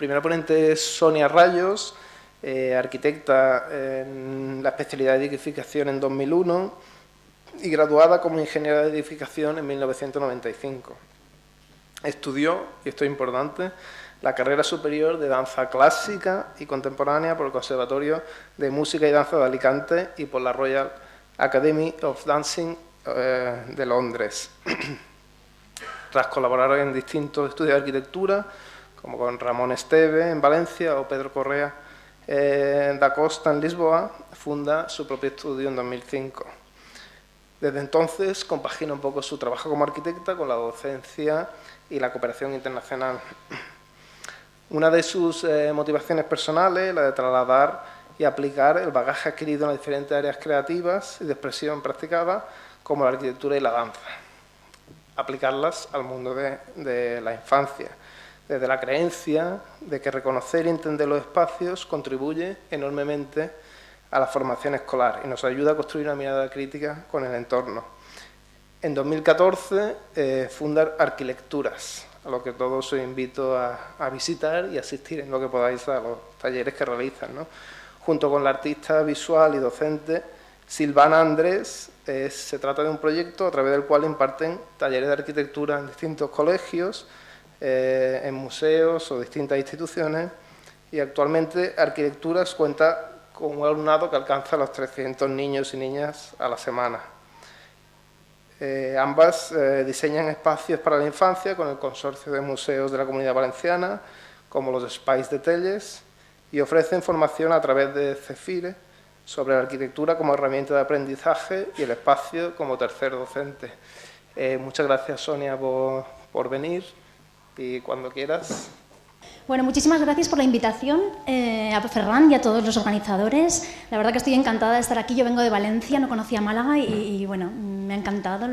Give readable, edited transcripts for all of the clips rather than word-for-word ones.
primera ponente es Sonia Rayos, arquitecta en la especialidad de edificación en 2001 y graduada como ingeniera de edificación en 1995. Estudió, y esto es importante, la carrera superior de danza clásica y contemporánea por el Conservatorio de Música y Danza de Alicante y por la Royal Academy of Dancing de Londres. Tras colaborar en distintos estudios de arquitectura, como con Ramón Esteve en Valencia o Pedro Correa da Costa en Lisboa, funda su propio estudio en 2005. Desde entonces compagina un poco su trabajo como arquitecta con la docencia y la cooperación internacional. Una de sus motivaciones personales, la de trasladar y aplicar el bagaje adquirido en las diferentes áreas creativas y de expresión practicada, como la arquitectura y la danza. Aplicarlas al mundo de la infancia, desde la creencia de que reconocer y entender los espacios contribuye enormemente a la formación escolar y nos ayuda a construir una mirada crítica con el entorno. En 2014 funda Arquilecturas, a lo que todos os invito a visitar y asistir en lo que podáis a los talleres que realizan, ¿no? Junto con la artista visual y docente Silvana Andrés, se trata de un proyecto a través del cual imparten talleres de arquitectura en distintos colegios, en museos o distintas instituciones, y actualmente Arquilecturas cuenta con un alumnado que alcanza los 300 niños y niñas a la semana. Ambas diseñan espacios para la infancia con el Consorcio de Museos de la Comunidad Valenciana, como los Espais de Telles, y ofrecen formación a través de CEFIRE sobre la arquitectura como herramienta de aprendizaje y el espacio como tercer docente. Muchas gracias, Sonia, por venir. Y cuando quieras. Bueno, muchísimas gracias por la invitación a Ferran y a todos los organizadores. La verdad que estoy encantada de estar aquí. Yo vengo de Valencia, no conocía Málaga y bueno, me ha encantado.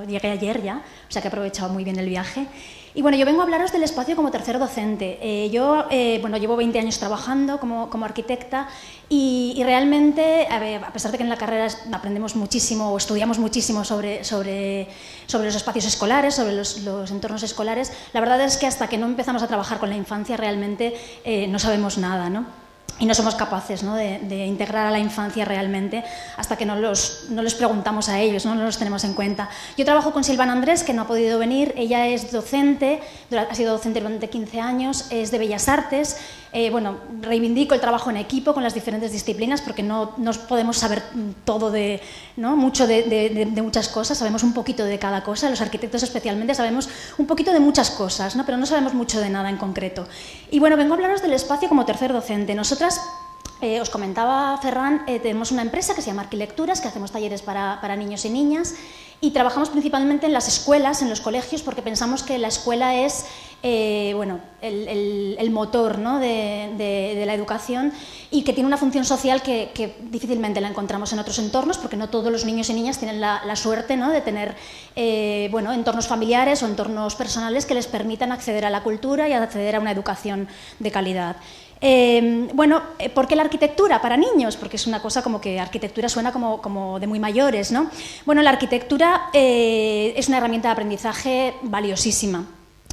Llegué ayer ya, o sea que he aprovechado muy bien el viaje. Y bueno, yo vengo a hablaros del espacio como tercer docente. Yo llevo 20 años trabajando como arquitecta y realmente, a pesar de que en la carrera aprendemos muchísimo o estudiamos muchísimo sobre los espacios escolares, sobre los entornos escolares, la verdad es que hasta que no empezamos a trabajar con la infancia realmente no sabemos nada, ¿no? Y no somos capaces, ¿no?, de integrar a la infancia realmente hasta que no les preguntamos a ellos, no los tenemos en cuenta. Yo trabajo con Silvana Andrés, que no ha podido venir. Ella es docente, ha sido docente durante 15 años, es de Bellas Artes. Reivindico el trabajo en equipo con las diferentes disciplinas porque no podemos saber todo mucho de muchas cosas, sabemos un poquito de cada cosa. Los arquitectos especialmente sabemos un poquito de muchas cosas, ¿no?, pero no sabemos mucho de nada en concreto. Y bueno, vengo a hablaros del espacio como tercer docente. Nosotras, os comentaba Ferran, tenemos una empresa que se llama Arquilecturas, que hacemos talleres para niños y niñas, y trabajamos principalmente en las escuelas, en los colegios, porque pensamos que la escuela es el motor, ¿no?, de la educación, y que tiene una función social que difícilmente la encontramos en otros entornos, porque no todos los niños y niñas tienen la suerte, ¿no?, de tener entornos familiares o entornos personales que les permitan acceder a la cultura y acceder a una educación de calidad. ¿Por qué la arquitectura para niños? Porque es una cosa como que arquitectura suena como de muy mayores, ¿no? Bueno, la arquitectura es una herramienta de aprendizaje valiosísima.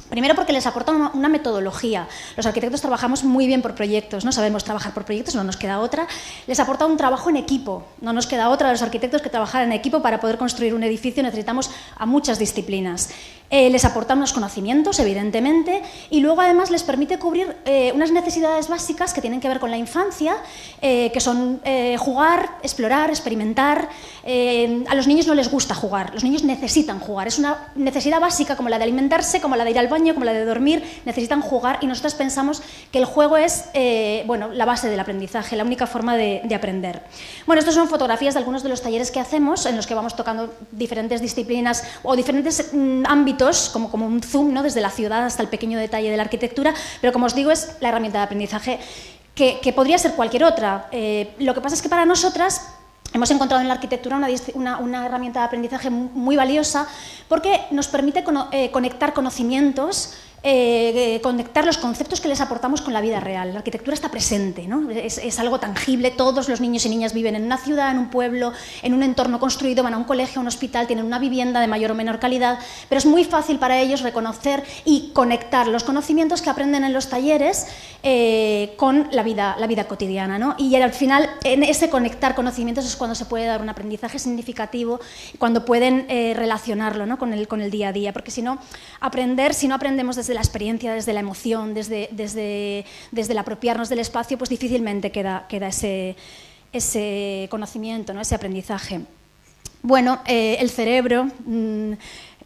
Primero porque les aporta una metodología. Los arquitectos trabajamos muy bien por proyectos, no sabemos trabajar por proyectos, no nos queda otra. Les aporta un trabajo en equipo, no nos queda otra a los arquitectos que trabajar en equipo. Para poder construir un edificio necesitamos a muchas disciplinas. Les aporta unos conocimientos, evidentemente, y luego además les permite cubrir unas necesidades básicas que tienen que ver con la infancia, que son jugar, explorar, experimentar. A los niños no les gusta jugar, los niños necesitan jugar. Es una necesidad básica como la de alimentarse, como la de ir al baño, como la de dormir, necesitan jugar, y nosotros pensamos que el juego es la base del aprendizaje, la única forma de aprender. Bueno, estas son fotografías de algunos de los talleres que hacemos, en los que vamos tocando diferentes disciplinas o diferentes ámbitos, como un zoom, ¿no?, desde la ciudad hasta el pequeño detalle de la arquitectura, pero como os digo, es la herramienta de aprendizaje que podría ser cualquier otra. Lo que pasa es que para nosotras hemos encontrado en la arquitectura una herramienta de aprendizaje muy valiosa, porque nos permite conectar conocimientos, conectar los conceptos que les aportamos con la vida real. La arquitectura está presente, ¿no? Es algo tangible. Todos los niños y niñas viven en una ciudad, en un pueblo, en un entorno construido, van a un colegio, a un hospital, tienen una vivienda de mayor o menor calidad, pero es muy fácil para ellos reconocer y conectar los conocimientos que aprenden en los talleres con la vida cotidiana, ¿no? Y al final, en ese conectar conocimientos es cuando se puede dar un aprendizaje significativo, cuando pueden relacionarlo, ¿no? con el día a día, porque si no aprendemos desde la experiencia, desde la emoción, desde el apropiarnos del espacio, pues difícilmente queda ese conocimiento, ¿no? Ese aprendizaje. Bueno, el cerebro...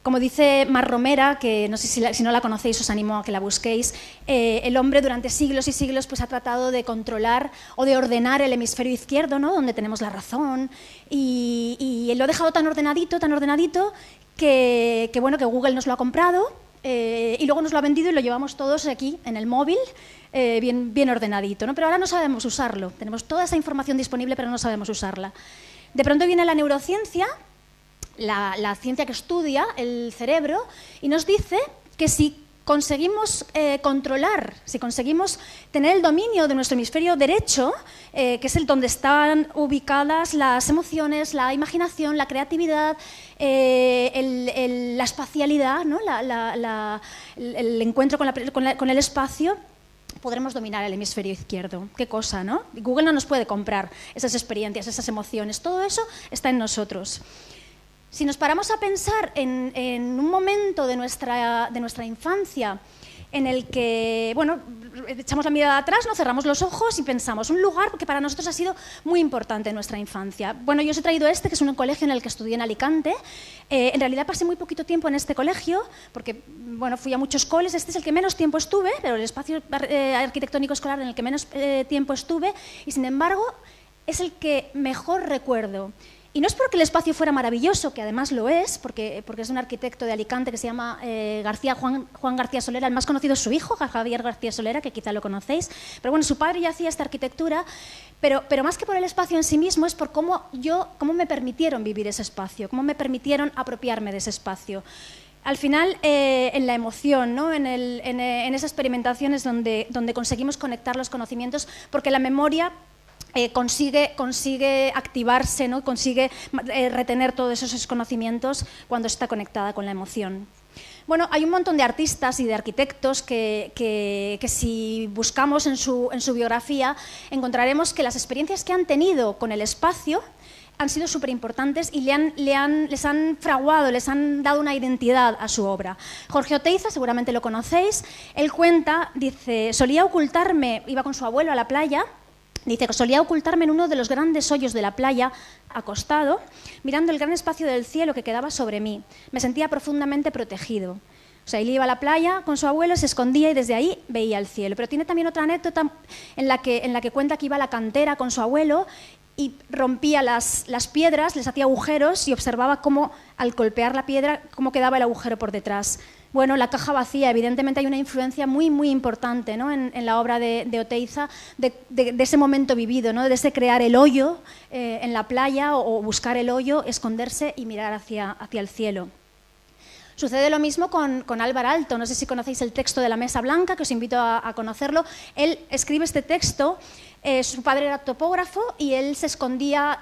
Como dice Mar Romera, que no sé si no la conocéis, os animo a que la busquéis, el hombre durante siglos y siglos pues, ha tratado de controlar o de ordenar el hemisferio izquierdo, ¿no? Donde tenemos la razón, y lo ha dejado tan ordenadito, que Google nos lo ha comprado y luego nos lo ha vendido y lo llevamos todos aquí en el móvil, bien ordenadito, ¿no? Pero ahora no sabemos usarlo, tenemos toda esa información disponible pero no sabemos usarla. De pronto viene la neurociencia, la ciencia que estudia el cerebro, y nos dice que si conseguimos controlar, si conseguimos tener el dominio de nuestro hemisferio derecho, que es el donde están ubicadas las emociones, la imaginación, la creatividad, la espacialidad, ¿no? El encuentro con el espacio, podremos dominar el hemisferio izquierdo. Qué cosa, ¿no? Google no nos puede comprar esas experiencias, esas emociones, todo eso está en nosotros. Si nos paramos a pensar en un momento de nuestra infancia en el que, bueno, echamos la mirada atrás, nos cerramos los ojos y pensamos, un lugar que para nosotros ha sido muy importante en nuestra infancia. Bueno, yo os he traído que es un colegio en el que estudié en Alicante. En realidad pasé muy poquito tiempo en este colegio, porque, bueno, fui a muchos coles. Este es el que menos tiempo estuve, pero el espacio arquitectónico escolar en el que menos tiempo estuve, y sin embargo es el que mejor recuerdo. Y no es porque el espacio fuera maravilloso, que además lo es, porque es un arquitecto de Alicante que se llama Juan García Solera. El más conocido es su hijo, Javier García Solera, que quizá lo conocéis. Pero bueno, su padre ya hacía esta arquitectura, pero más que por el espacio en sí mismo, es por cómo me permitieron vivir ese espacio, cómo me permitieron apropiarme de ese espacio. Al final, en la emoción, ¿no? en esa experimentación es donde conseguimos conectar los conocimientos, porque la memoria... consigue activarse, ¿no? Consigue retener todos esos conocimientos cuando está conectada con la emoción. Bueno, hay un montón de artistas y de arquitectos que si buscamos en su biografía encontraremos que las experiencias que han tenido con el espacio han sido súper importantes y les han fraguado, les han dado una identidad a su obra. Jorge Oteiza, seguramente lo conocéis, él cuenta, dice, solía ocultarme, iba con su abuelo a la playa. Dice que solía ocultarme en uno de los grandes hoyos de la playa, acostado, mirando el gran espacio del cielo que quedaba sobre mí. Me sentía profundamente protegido. O sea, él iba a la playa con su abuelo, se escondía y desde ahí veía el cielo. Pero tiene también otra anécdota en la que cuenta que iba a la cantera con su abuelo y rompía las piedras, les hacía agujeros y observaba cómo, al golpear la piedra, cómo quedaba el agujero por detrás. Bueno, la caja vacía, evidentemente hay una influencia muy, muy importante, ¿no? en la obra de Oteiza, de ese momento vivido, ¿no? De ese crear el hoyo en la playa o buscar el hoyo, esconderse y mirar hacia el cielo. Sucede lo mismo con Álvar Aalto. No sé si conocéis el texto de La Mesa Blanca, que os invito a conocerlo. Él escribe este texto, su padre era topógrafo y él se escondía,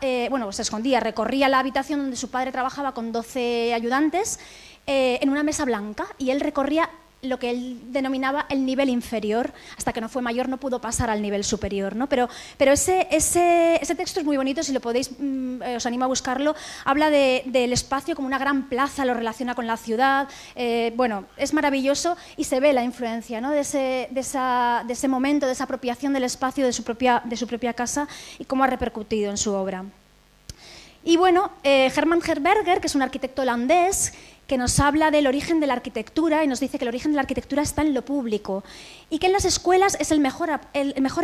recorría la habitación donde su padre trabajaba con 12 ayudantes, en una mesa blanca, y él recorría lo que él denominaba el nivel inferior. Hasta que no fue mayor no pudo pasar al nivel superior, ¿no? Pero ese texto es muy bonito, si lo podéis, os animo a buscarlo. Habla del espacio como una gran plaza, lo relaciona con la ciudad. Bueno, es maravilloso y se ve la influencia, ¿no? de ese momento, de esa apropiación del espacio de su propia casa y cómo ha repercutido en su obra. Y bueno, Hermann Herberger, que es un arquitecto holandés, que nos habla del origen de la arquitectura y nos dice que el origen de la arquitectura está en lo público y que en las escuelas es el mejor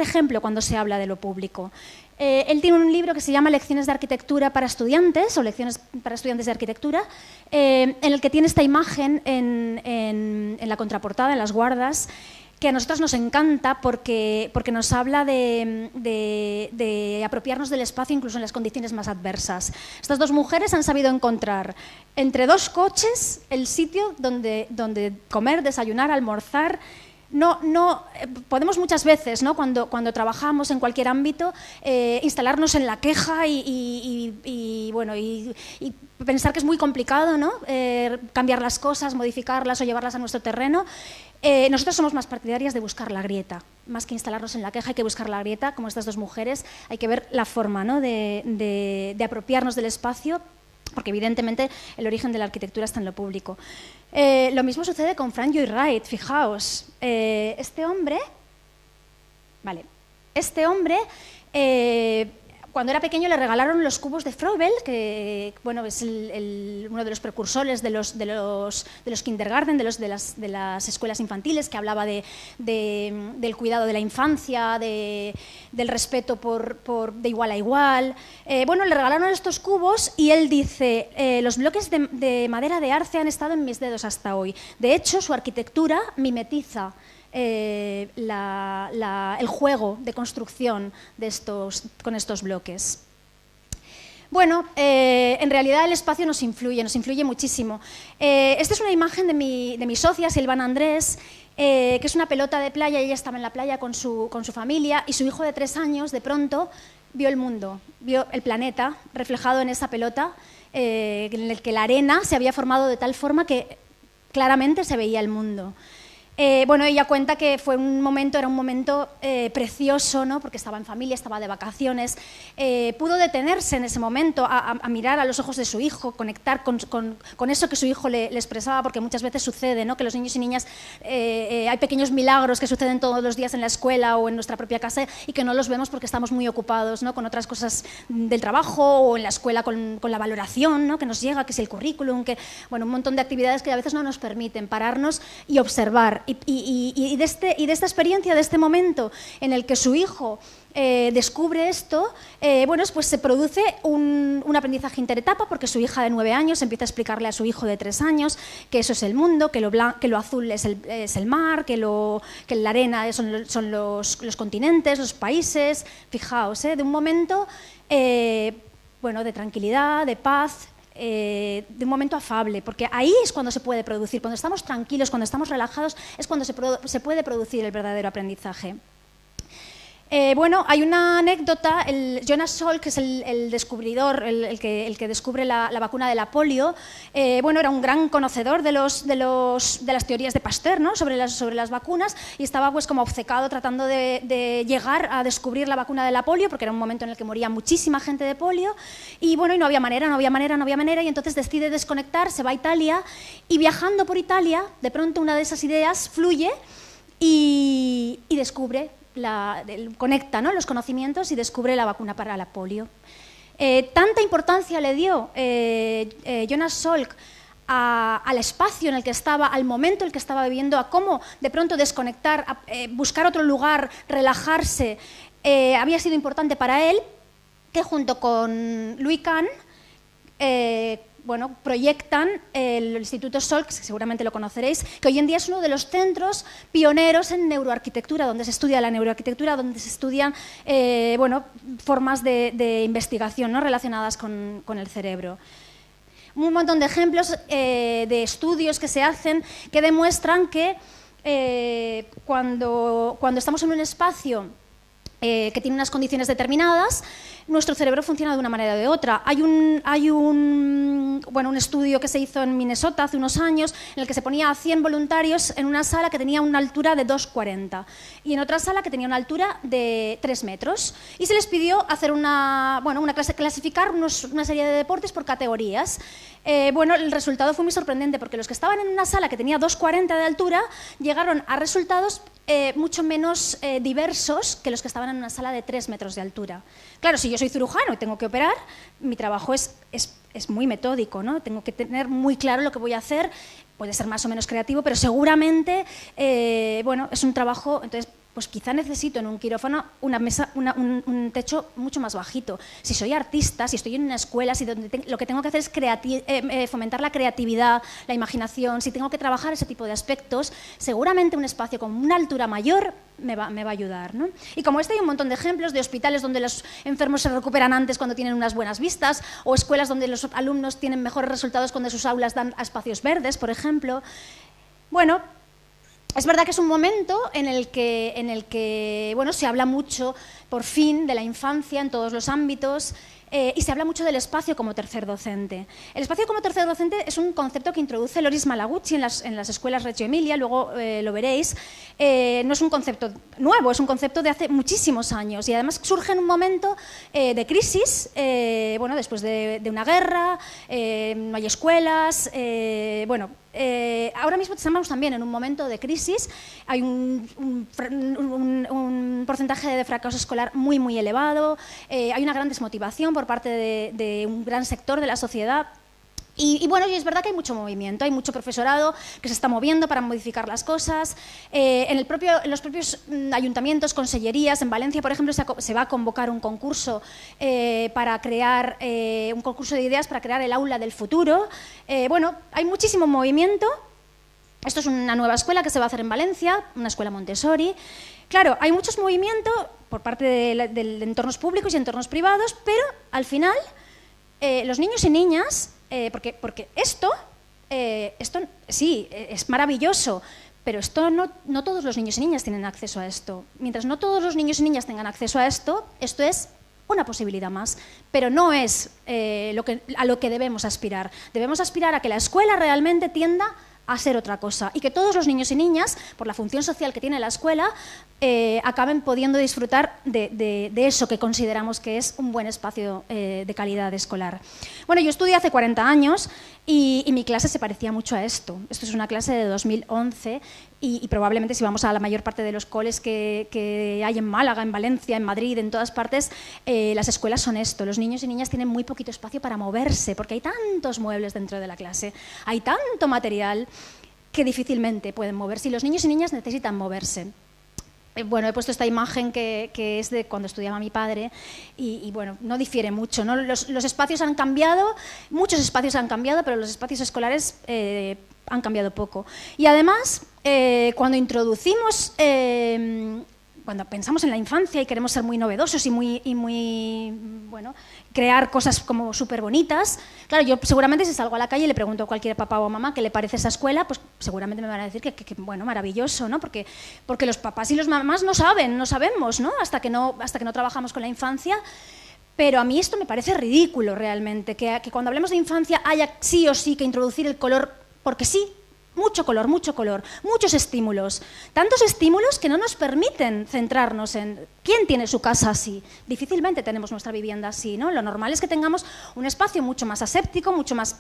ejemplo cuando se habla de lo público. Él tiene un libro que se llama Lecciones de Arquitectura para Estudiantes, o Lecciones para Estudiantes de Arquitectura, en el que tiene esta imagen en la contraportada, en las guardas, que a nosotros nos encanta porque nos habla de apropiarnos del espacio incluso en las condiciones más adversas. Estas dos mujeres han sabido encontrar entre dos coches el sitio donde comer, desayunar, almorzar, podemos muchas veces, ¿no? cuando trabajamos en cualquier ámbito, instalarnos en la queja y pensar que es muy complicado, ¿no? Cambiar las cosas, modificarlas o llevarlas a nuestro terreno. Nosotros somos más partidarias de buscar la grieta, más que instalarnos en la queja, hay que buscar la grieta, como estas dos mujeres, hay que ver la forma, ¿no? de apropiarnos del espacio, porque evidentemente el origen de la arquitectura está en lo público. Lo mismo sucede con Frank Lloyd Wright, fijaos, este hombre, cuando era pequeño le regalaron los cubos de Froebel, que bueno, es uno de los precursores de los kindergarten, de las escuelas infantiles, que hablaba del cuidado de la infancia, del respeto de igual a igual. Bueno, le regalaron estos cubos y él dice, los bloques de madera de arce han estado en mis dedos hasta hoy. De hecho, su arquitectura mimetiza el juego de construcción con estos bloques. Bueno, en realidad el espacio nos influye muchísimo. Esta es una imagen de mi socia, Silvana Andrés, que es una pelota de playa. Ella estaba en la playa con su familia y su hijo de 3 años de pronto vio el mundo, vio el planeta reflejado en esa pelota, en el que la arena se había formado de tal forma que claramente se veía el mundo. Bueno, ella cuenta que era un momento precioso, ¿no? Porque estaba en familia, estaba de vacaciones, pudo detenerse en ese momento a mirar a los ojos de su hijo, conectar con eso que su hijo le expresaba, porque muchas veces sucede, ¿no? Que los niños y niñas, hay pequeños milagros que suceden todos los días en la escuela o en nuestra propia casa y que no los vemos porque estamos muy ocupados, ¿no? Con otras cosas del trabajo o en la escuela con la valoración, ¿no? Que nos llega, que es el currículum, bueno, un montón de actividades que a veces no nos permiten pararnos y observar. Y de esta experiencia, de este momento en el que su hijo descubre esto, bueno, pues se produce un aprendizaje interetapa, porque su hija de 9 años empieza a explicarle a su hijo de 3 años que eso es el mundo, que lo azul es el mar, que la arena son los continentes, los países. Fijaos, de un momento bueno, de tranquilidad, de paz, de un momento afable, porque ahí es cuando se puede producir, cuando estamos tranquilos, cuando estamos relajados, es cuando se puede producir el verdadero aprendizaje. Bueno, hay una anécdota, Jonas Salk, que es el descubridor, el que descubre la vacuna de la polio, bueno, era un gran conocedor de las teorías de Pasteur, ¿no? sobre las vacunas, y estaba pues como obcecado tratando de llegar a descubrir la vacuna de la polio, porque era un momento en el que moría muchísima gente de polio, y bueno, y no había manera, y entonces decide desconectar, se va a Italia, y viajando por Italia, de pronto una de esas ideas fluye y descubre, conecta, ¿no? los conocimientos y descubre la vacuna para la polio. Tanta importancia le dio Jonas Salk al espacio en el que estaba, al momento en el que estaba viviendo, a cómo de pronto desconectar, buscar otro lugar, relajarse, había sido importante para él, que junto con Louis Kahn bueno, proyectan el Instituto Salk, que seguramente lo conoceréis, que hoy en día es uno de los centros pioneros en neuroarquitectura, donde se estudia la neuroarquitectura, donde se estudian bueno, formas de investigación, ¿no? relacionadas con el cerebro. Un montón de ejemplos de estudios que se hacen que demuestran que cuando estamos en un espacio que tiene unas condiciones determinadas, nuestro cerebro funciona de una manera o de otra. Hay un estudio que se hizo en Minnesota hace unos años en el que se ponía a 100 voluntarios en una sala que tenía una altura de 2,40 y en otra sala que tenía una altura de 3 metros. Y se les pidió hacer clasificar una serie de deportes por categorías. Bueno, el resultado fue muy sorprendente porque los que estaban en una sala que tenía 2,40 de altura llegaron a resultados mucho menos diversos que los que estaban en una sala de 3 metros de altura. Claro, si yo soy cirujano y tengo que operar, mi trabajo es muy metódico, ¿no? Tengo que tener muy claro lo que voy a hacer, puede ser más o menos creativo, pero seguramente bueno, es un trabajo, entonces pues quizá necesito en un quirófano una mesa, un techo mucho más bajito. Si soy artista, si estoy en una escuela, si lo que tengo que hacer es fomentar la creatividad, la imaginación, si tengo que trabajar ese tipo de aspectos, seguramente un espacio con una altura mayor me va a ayudar, ¿no? Y como hay un montón de ejemplos de hospitales donde los enfermos se recuperan antes cuando tienen unas buenas vistas, o escuelas donde los alumnos tienen mejores resultados cuando sus aulas dan a espacios verdes, por ejemplo. Bueno, Es verdad que es un momento en el que bueno, se habla mucho, por fin, de la infancia en todos los ámbitos, y se habla mucho del espacio como tercer docente. El espacio como tercer docente es un concepto que introduce Loris Malaguchi en las escuelas Reggio Emilia, luego lo veréis. No es un concepto nuevo, es un concepto de hace muchísimos años, y además surge en un momento de crisis, bueno, después de una guerra, no hay escuelas, bueno. Ahora mismo estamos también en un momento de crisis, hay un porcentaje de fracaso escolar muy, muy elevado, hay una gran desmotivación por parte de un gran sector de la sociedad. Y bueno, y es verdad que hay mucho movimiento, hay mucho profesorado que se está moviendo para modificar las cosas. En los propios ayuntamientos, consellerías, en Valencia, por ejemplo, se va a convocar un concurso para crear, un concurso de ideas para crear el aula del futuro. Bueno, hay muchísimo movimiento. Esto es una nueva escuela que se va a hacer en Valencia, una escuela Montessori. Claro, hay muchos movimientos por parte de entornos públicos y entornos privados, pero al final los niños y niñas... Porque esto sí, es maravilloso, pero esto no todos los niños y niñas tienen acceso a esto. Mientras no todos los niños y niñas tengan acceso a esto es una posibilidad más, pero no es a lo que debemos aspirar. Debemos aspirar a que la escuela realmente tienda a ser otra cosa y que todos los niños y niñas, por la función social que tiene la escuela, acaben pudiendo disfrutar de eso que consideramos que es un buen espacio de calidad escolar. Bueno, yo estudié hace 40 años y mi clase se parecía mucho a esto. Esto es una clase de 2011 y probablemente si vamos a la mayor parte de los coles que hay en Málaga, en Valencia, en Madrid, en todas partes, las escuelas son esto. Los niños y niñas tienen muy poquito espacio para moverse porque hay tantos muebles dentro de la clase, hay tanto material que difícilmente pueden moverse y los niños y niñas necesitan moverse. Bueno, he puesto esta imagen que es de cuando estudiaba mi padre y bueno, no difiere mucho, ¿no? Los espacios han cambiado, muchos espacios han cambiado, pero los espacios escolares han cambiado poco. Y además, cuando introducimos, cuando pensamos en la infancia y queremos ser muy novedosos y muy bueno, crear cosas como súper bonitas, claro, yo seguramente si salgo a la calle y le pregunto a cualquier papá o mamá qué le parece esa escuela, pues seguramente me van a decir que bueno, maravilloso, ¿no? Porque los papás y los mamás no sabemos, ¿no? Hasta que no trabajamos con la infancia. Pero a mí esto me parece ridículo realmente, que cuando hablemos de infancia haya sí o sí que introducir el color, porque sí. Mucho color, muchos estímulos. Tantos estímulos que no nos permiten centrarnos en quién tiene su casa así. Difícilmente tenemos nuestra vivienda así, ¿no? Lo normal es que tengamos un espacio mucho más aséptico, mucho más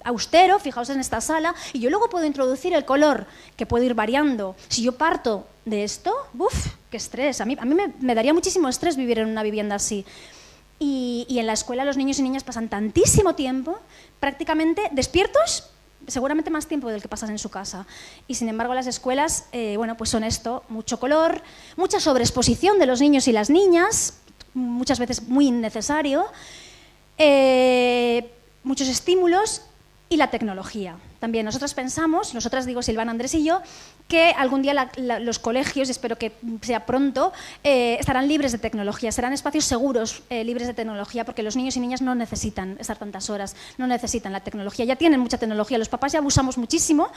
austero, fijaos en esta sala, y yo luego puedo introducir el color, que puede ir variando. Si yo parto de esto, ¡uf! ¡Qué estrés! A mí me daría muchísimo estrés vivir en una vivienda así. Y en la escuela los niños y niñas pasan tantísimo tiempo, prácticamente despiertos, seguramente más tiempo del que pasan en su casa. Y sin embargo las escuelas, bueno, pues son esto, mucho color, mucha sobreexposición de los niños y las niñas, muchas veces muy innecesario, muchos estímulos y la tecnología. También nosotras pensamos, nosotras digo Silvana, Andrés y yo, que algún día los colegios, y espero que sea pronto, estarán libres de tecnología, serán espacios seguros libres de tecnología, porque los niños y niñas no necesitan estar tantas horas, no necesitan la tecnología, ya tienen mucha tecnología, los papás ya abusamos muchísimo,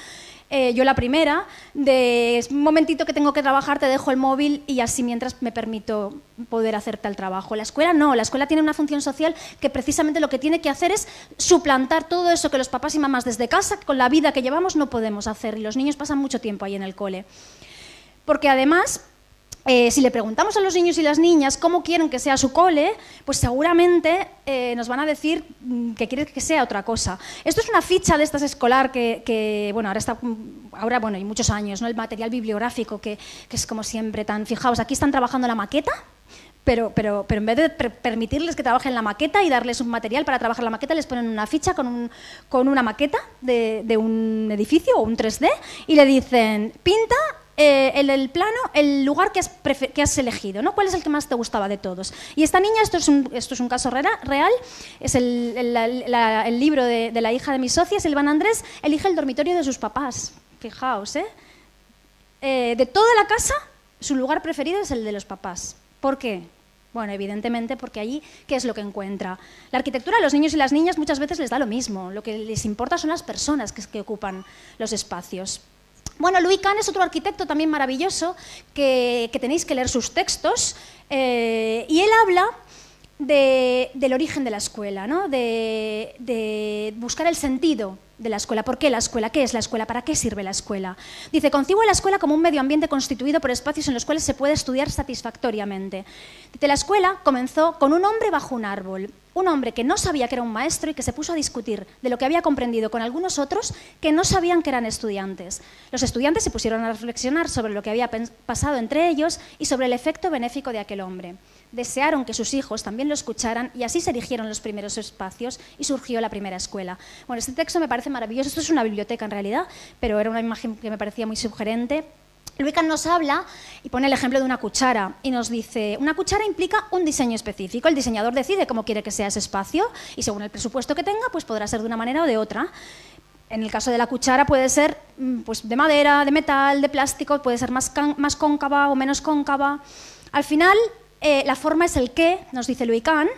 yo la primera, de un momentito que tengo que trabajar, te dejo el móvil y así mientras me permito poder hacerte el trabajo. La escuela no, la escuela tiene una función social que precisamente lo que tiene que hacer es suplantar todo eso que los papás y mamás desde casa, con la vida que llevamos, no podemos hacer, y los niños pasan mucho tiempo ahí en el cole. Porque además, si le preguntamos a los niños y las niñas cómo quieren que sea su cole, pues seguramente nos van a decir que quieren que sea otra cosa. Esto es una ficha de estas escolar que bueno, ahora bueno, hay muchos años, ¿no? El material bibliográfico que es como siempre tan... Fijaos, aquí están trabajando la maqueta, pero en vez de permitirles que trabajen la maqueta y darles un material para trabajar la maqueta, les ponen una ficha con una maqueta de un edificio o un 3D y le dicen, pinta el plano, el lugar que has elegido, ¿no? ¿Cuál es el que más te gustaba de todos? Y esta niña, esto es un caso real, es el libro de la hija de mis socias, Silvana Andrés, elige el dormitorio de sus papás. Fijaos, de toda la casa, su lugar preferido es el de los papás. ¿Por qué? Bueno, evidentemente porque allí, ¿qué es lo que encuentra? La arquitectura a los niños y las niñas muchas veces les da lo mismo. Lo que les importa son las personas que ocupan los espacios. Bueno, Louis Kahn es otro arquitecto también maravilloso que tenéis que leer sus textos, y él habla del origen de la escuela, ¿no? de buscar el sentido de la escuela. ¿Por qué la escuela? ¿Qué es la escuela? ¿Para qué sirve la escuela? Dice, concibo la escuela como un medio ambiente constituido por espacios en los cuales se puede estudiar satisfactoriamente. Dice, la escuela comenzó con un hombre bajo un árbol, un hombre que no sabía que era un maestro y que se puso a discutir de lo que había comprendido con algunos otros que no sabían que eran estudiantes. Los estudiantes se pusieron a reflexionar sobre lo que había pasado entre ellos y sobre el efecto benéfico de aquel hombre. Desearon que sus hijos también lo escucharan y así se erigieron los primeros espacios y surgió la primera escuela. Bueno, este texto me parece maravilloso. Esto es una biblioteca en realidad, pero era una imagen que me parecía muy sugerente. Louis Kahn nos habla y pone el ejemplo de una cuchara y nos dice, una cuchara implica un diseño específico, el diseñador decide cómo quiere que sea ese espacio y según el presupuesto que tenga, pues podrá ser de una manera o de otra. En el caso de la cuchara puede ser pues, de madera, de metal, de plástico, puede ser más cóncava o menos cóncava. Al final, la forma es el qué, nos dice Louis Kahn,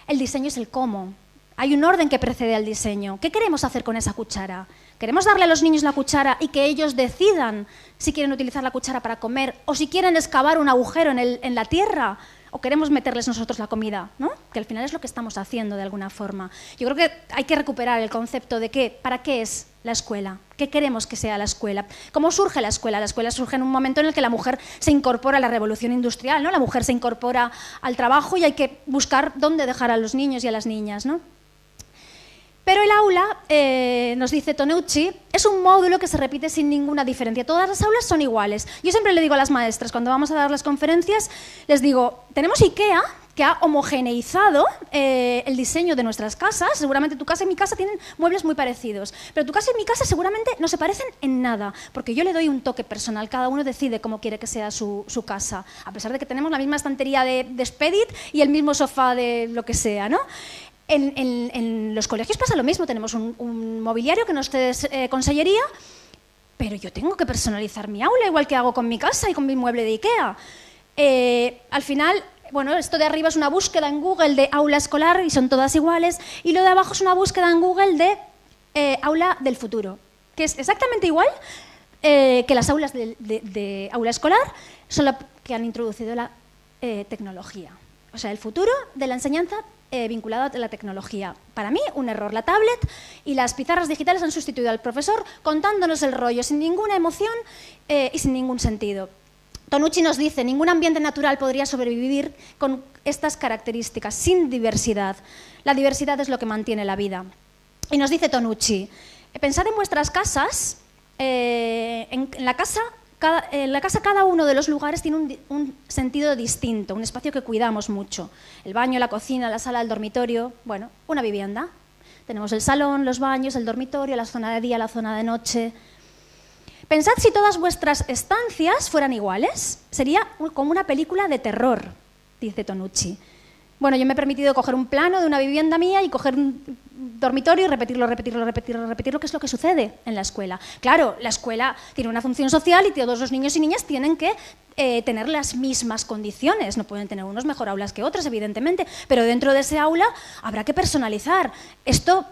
el diseño es el cómo. Hay un orden que precede al diseño. ¿Qué queremos hacer con esa cuchara? ¿Queremos darle a los niños la cuchara y que ellos decidan si quieren utilizar la cuchara para comer o si quieren excavar un agujero en la tierra? ¿O queremos meterles nosotros la comida? ¿No? Que al final es lo que estamos haciendo de alguna forma. Yo creo que hay que recuperar el concepto de para qué es la escuela, qué queremos que sea la escuela. ¿Cómo surge la escuela? La escuela surge en un momento en el que la mujer se incorpora a la revolución industrial, ¿no? La mujer se incorpora al trabajo y hay que buscar dónde dejar a los niños y a las niñas, ¿no? Pero el aula, nos dice Tonucci, es un módulo que se repite sin ninguna diferencia. Todas las aulas son iguales. Yo siempre le digo a las maestras, cuando vamos a dar las conferencias, les digo, tenemos IKEA, que ha homogeneizado el diseño de nuestras casas. Seguramente tu casa y mi casa tienen muebles muy parecidos, pero tu casa y mi casa seguramente no se parecen en nada, porque yo le doy un toque personal, cada uno decide cómo quiere que sea su casa, a pesar de que tenemos la misma estantería de Expedit y el mismo sofá de lo que sea, ¿no? En los colegios pasa lo mismo, tenemos un mobiliario que nos cede consellería, pero yo tengo que personalizar mi aula igual que hago con mi casa y con mi mueble de IKEA. Al final, bueno, esto de arriba es una búsqueda en Google de aula escolar y son todas iguales, y lo de abajo es una búsqueda en Google de aula del futuro, que es exactamente igual que las aulas de aula escolar, solo que han introducido la tecnología. O sea, el futuro de la enseñanza vinculado a la tecnología. Para mí, un error. La tablet y las pizarras digitales han sustituido al profesor contándonos el rollo sin ninguna emoción y sin ningún sentido. Tonucci nos dice, ningún ambiente natural podría sobrevivir con estas características, sin diversidad. La diversidad es lo que mantiene la vida. Y nos dice Tonucci, pensad en vuestras casas, en la casa cada uno de los lugares tiene un sentido distinto, un espacio que cuidamos mucho. El baño, la cocina, la sala, el dormitorio, bueno, una vivienda. Tenemos el salón, los baños, el dormitorio, la zona de día, la zona de noche. Pensad si todas vuestras estancias fueran iguales. Sería como una película de terror, dice Tonucci. Bueno, yo me he permitido coger un plano de una vivienda mía y coger un dormitorio y repetirlo, que es lo que sucede en la escuela. Claro, la escuela tiene una función social y todos los niños y niñas tienen que tener las mismas condiciones. No pueden tener unos mejor aulas que otros, evidentemente, pero dentro de ese aula habrá que personalizar. Esto,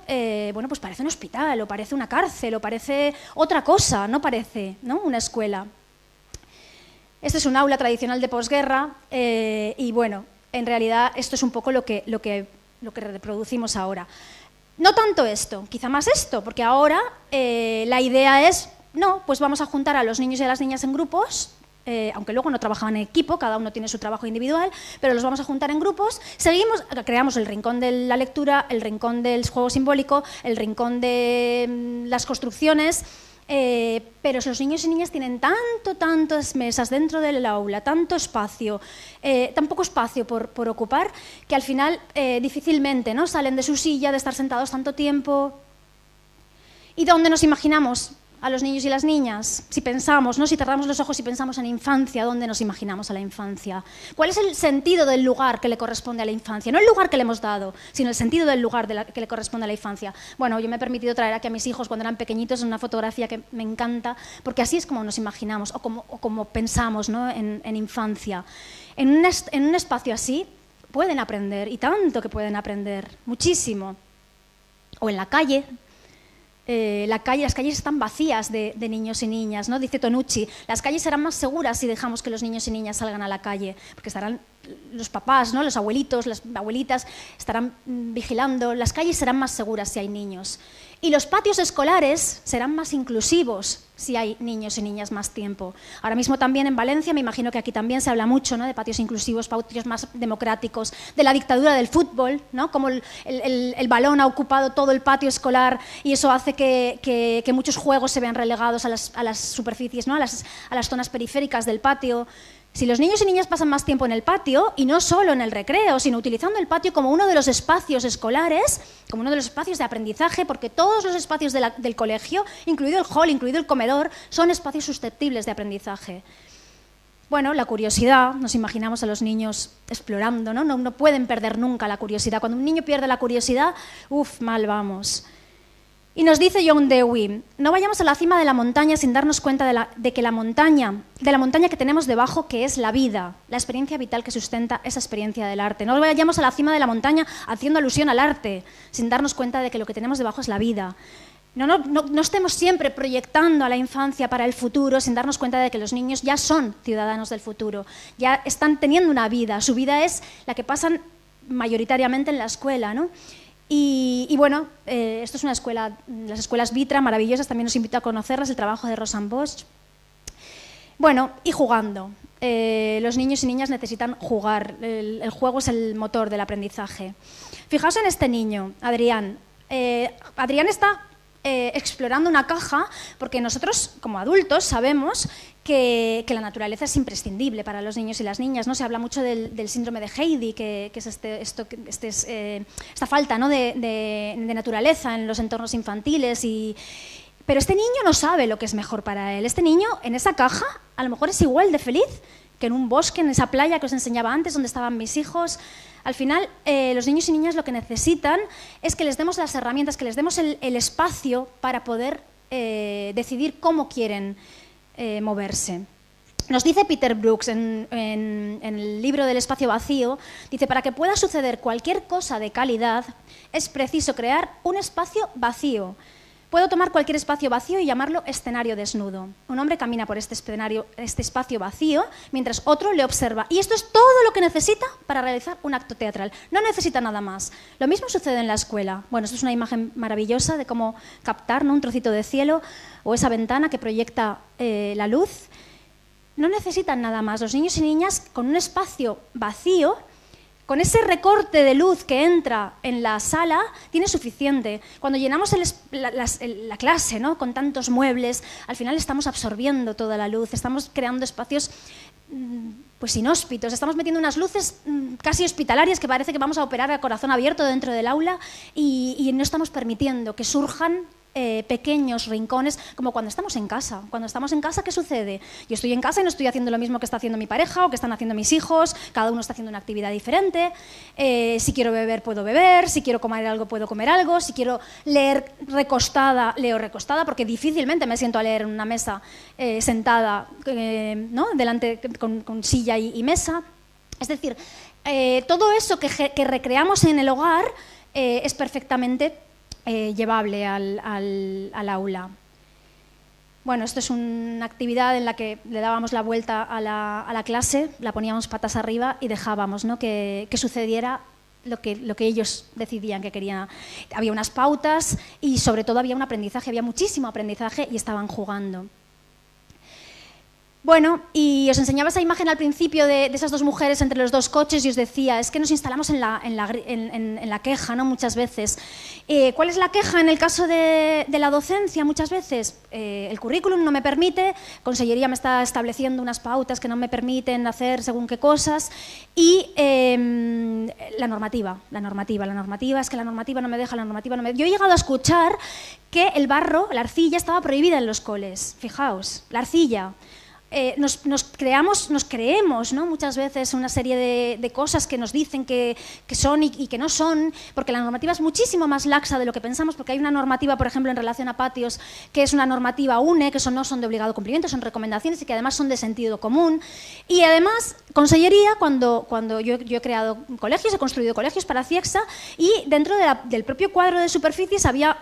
bueno, pues parece un hospital, o parece una cárcel, o parece otra cosa, no parece, ¿no?, una escuela. Este es un aula tradicional de posguerra y, bueno, en realidad esto es un poco lo que reproducimos ahora. No tanto esto, quizá más esto, porque ahora la idea es, no, pues vamos a juntar a los niños y a las niñas en grupos, aunque luego no trabajan en equipo, cada uno tiene su trabajo individual, pero los vamos a juntar en grupos, creamos el rincón de la lectura, el rincón del juego simbólico, el rincón de las construcciones, pero los niños y niñas tienen tantas mesas dentro del aula, tanto espacio, tan poco espacio por ocupar, que al final difícilmente, ¿no?, salen de su silla, de estar sentados tanto tiempo. ¿Y dónde nos imaginamos a los niños y las niñas? Si pensamos, ¿no?, si cerramos los ojos y pensamos en infancia, ¿dónde nos imaginamos a la infancia? ¿Cuál es el sentido del lugar que le corresponde a la infancia? No el lugar que le hemos dado, sino el sentido del lugar que le corresponde a la infancia. Bueno, yo me he permitido traer aquí a mis hijos cuando eran pequeñitos en una fotografía que me encanta, porque así es como nos imaginamos o como pensamos, ¿no?, en infancia. En un espacio así pueden aprender, y tanto que pueden aprender, muchísimo. O en la calle. las calles están vacías de niños y niñas, ¿no? Dice Tonucci, las calles serán más seguras si dejamos que los niños y niñas salgan a la calle, porque estarán los papás, ¿no? Los abuelitos, las abuelitas estarán vigilando, las calles serán más seguras si hay niños. Y los patios escolares serán más inclusivos si hay niños y niñas más tiempo. Ahora mismo también en Valencia, me imagino que aquí también se habla mucho, ¿no? De patios inclusivos, patios más democráticos, de la dictadura del fútbol, ¿no? Como el balón ha ocupado todo el patio escolar y eso hace que muchos juegos se vean relegados a las superficies, ¿no? a las zonas periféricas del patio. Si los niños y niñas pasan más tiempo en el patio, y no solo en el recreo, sino utilizando el patio como uno de los espacios escolares, como uno de los espacios de aprendizaje, porque todos los espacios del colegio, incluido el hall, incluido el comedor, son espacios susceptibles de aprendizaje. Bueno, la curiosidad, nos imaginamos a los niños explorando, ¿no? No pueden perder nunca la curiosidad. Cuando un niño pierde la curiosidad, mal vamos. Y nos dice John Dewey, no vayamos a la cima de la montaña sin darnos cuenta de la montaña que tenemos debajo, que es la vida, la experiencia vital que sustenta esa experiencia del arte. No vayamos a la cima de la montaña haciendo alusión al arte, sin darnos cuenta de que lo que tenemos debajo es la vida. No estemos siempre proyectando a la infancia para el futuro sin darnos cuenta de que los niños ya son ciudadanos del futuro, ya están teniendo una vida, su vida es la que pasan mayoritariamente en la escuela, ¿no? Y bueno, esto es una escuela, las escuelas Vitra, maravillosas, también os invito a conocerlas, el trabajo de Rosanne Bosch. Bueno, y jugando. Los niños y niñas necesitan jugar, el juego es el motor del aprendizaje. Fijaos en este niño, Adrián. Adrián está explorando una caja porque nosotros, como adultos, sabemos que la naturaleza es imprescindible para los niños y las niñas, ¿no? Se habla mucho del síndrome de Heidi, que es esta falta, ¿no? de naturaleza en los entornos infantiles. Pero este niño no sabe lo que es mejor para él. Este niño, en esa caja, a lo mejor es igual de feliz que en un bosque, en esa playa que os enseñaba antes, donde estaban mis hijos. Al final, los niños y niñas lo que necesitan es que les demos las herramientas, que les demos el espacio para poder decidir cómo quieren moverse. Nos dice Peter Brooks en el libro del espacio vacío, dice, para que pueda suceder cualquier cosa de calidad, es preciso crear un espacio vacío. Puedo tomar cualquier espacio vacío y llamarlo escenario desnudo. Un hombre camina por este espacio vacío, mientras otro le observa. Y esto es todo lo que necesita para realizar un acto teatral. No necesita nada más. Lo mismo sucede en la escuela. Bueno, esto es una imagen maravillosa de cómo captar, ¿no? Un trocito de cielo o esa ventana que proyecta la luz. No necesitan nada más. Los niños y niñas con un espacio vacío, con ese recorte de luz que entra en la sala, tiene suficiente. Cuando llenamos la clase, ¿no? Con tantos muebles, al final estamos absorbiendo toda la luz, estamos creando espacios pues inhóspitos, estamos metiendo unas luces casi hospitalarias que parece que vamos a operar a corazón abierto dentro del aula y no estamos permitiendo que surjan pequeños rincones, como cuando estamos en casa. Cuando estamos en casa, ¿qué sucede? Yo estoy en casa y no estoy haciendo lo mismo que está haciendo mi pareja o que están haciendo mis hijos, cada uno está haciendo una actividad diferente. Si quiero beber, puedo beber, si quiero comer algo, puedo comer algo, si quiero leer recostada, leo recostada, porque difícilmente me siento a leer en una mesa sentada, ¿no? Delante con silla y mesa. Es decir, todo eso que recreamos en el hogar es perfectamente llevable al aula. Bueno, esto es una actividad en la que le dábamos la vuelta a la clase, la poníamos patas arriba y dejábamos, ¿no? que sucediera lo que ellos decidían que querían. Había unas pautas y sobre todo había un aprendizaje, había muchísimo aprendizaje y estaban jugando. Bueno, y os enseñaba esa imagen al principio de esas dos mujeres entre los dos coches y os decía, es que nos instalamos en la queja, ¿no? Muchas veces. ¿Cuál es la queja en el caso de la docencia? Muchas veces el currículum no me permite, Consellería me está estableciendo unas pautas que no me permiten hacer según qué cosas y la normativa, es que la normativa no me deja, Yo he llegado a escuchar que el barro, la arcilla, estaba prohibida en los coles. Fijaos, la arcilla. Nos creemos, ¿no? Muchas veces una serie de cosas que nos dicen que son y que no son, porque la normativa es muchísimo más laxa de lo que pensamos, porque hay una normativa, por ejemplo, en relación a patios, que es una normativa UNE, que no son de obligado cumplimiento, son recomendaciones y que además son de sentido común. Y además, Consellería, cuando yo he creado colegios, he construido colegios para CIEXA y dentro del propio cuadro de superficies había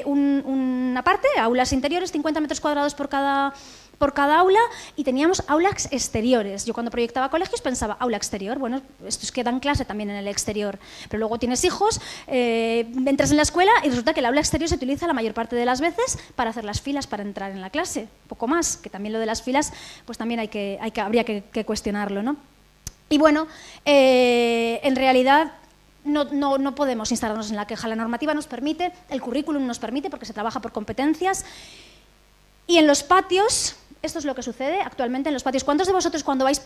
una parte, aulas interiores, 50 metros cuadrados por cada aula, y teníamos aulas exteriores. Yo cuando proyectaba colegios pensaba, aula exterior, bueno, estos que dan clase también en el exterior, pero luego tienes hijos, entras en la escuela y resulta que el aula exterior se utiliza la mayor parte de las veces para hacer las filas para entrar en la clase, poco más, que también lo de las filas, pues también habría que cuestionarlo, ¿no? Y bueno, en realidad no podemos instalarnos en la queja. La normativa nos permite, el currículum nos permite, porque se trabaja por competencias, y en los patios, esto es lo que sucede actualmente en los patios. ¿Cuántos de vosotros cuando vais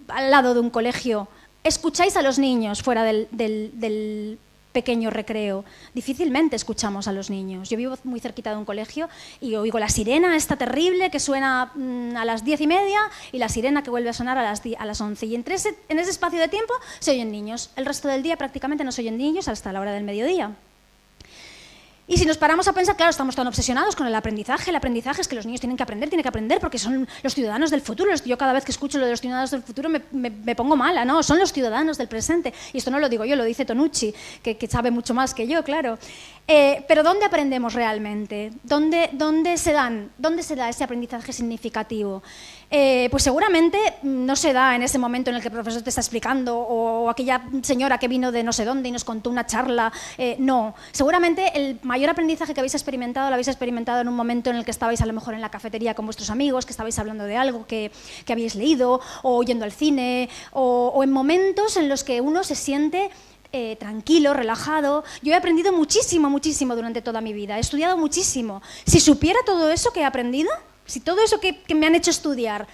al lado de un colegio escucháis a los niños fuera del pequeño recreo? Difícilmente escuchamos a los niños. Yo vivo muy cerquita de un colegio y oigo la sirena esta terrible que suena a las 10:30 y la sirena que vuelve a sonar a las 11. Y en ese espacio de tiempo se oyen niños. El resto del día prácticamente no se oyen niños hasta la hora del mediodía. Y si nos paramos a pensar, claro, estamos tan obsesionados con el aprendizaje es que los niños tienen que aprender porque son los ciudadanos del futuro. Yo cada vez que escucho lo de los ciudadanos del futuro me pongo mala, ¿no? Son los ciudadanos del presente. Y esto no lo digo yo, lo dice Tonucci, que sabe mucho más que yo, claro. Pero ¿dónde aprendemos realmente? ¿Dónde se da ese aprendizaje significativo? Pues seguramente no se da en ese momento en el que el profesor te está explicando o aquella señora que vino de no sé dónde y nos contó una charla. No, seguramente el mayor aprendizaje que habéis experimentado lo habéis experimentado en un momento en el que estabais a lo mejor en la cafetería con vuestros amigos, que estabais hablando de algo que habéis leído, o yendo al cine, o en momentos en los que uno se siente tranquilo, relajado. Yo he aprendido muchísimo durante toda mi vida, he estudiado muchísimo. Si supiera todo eso que he aprendido, si todo eso que me han hecho estudiar,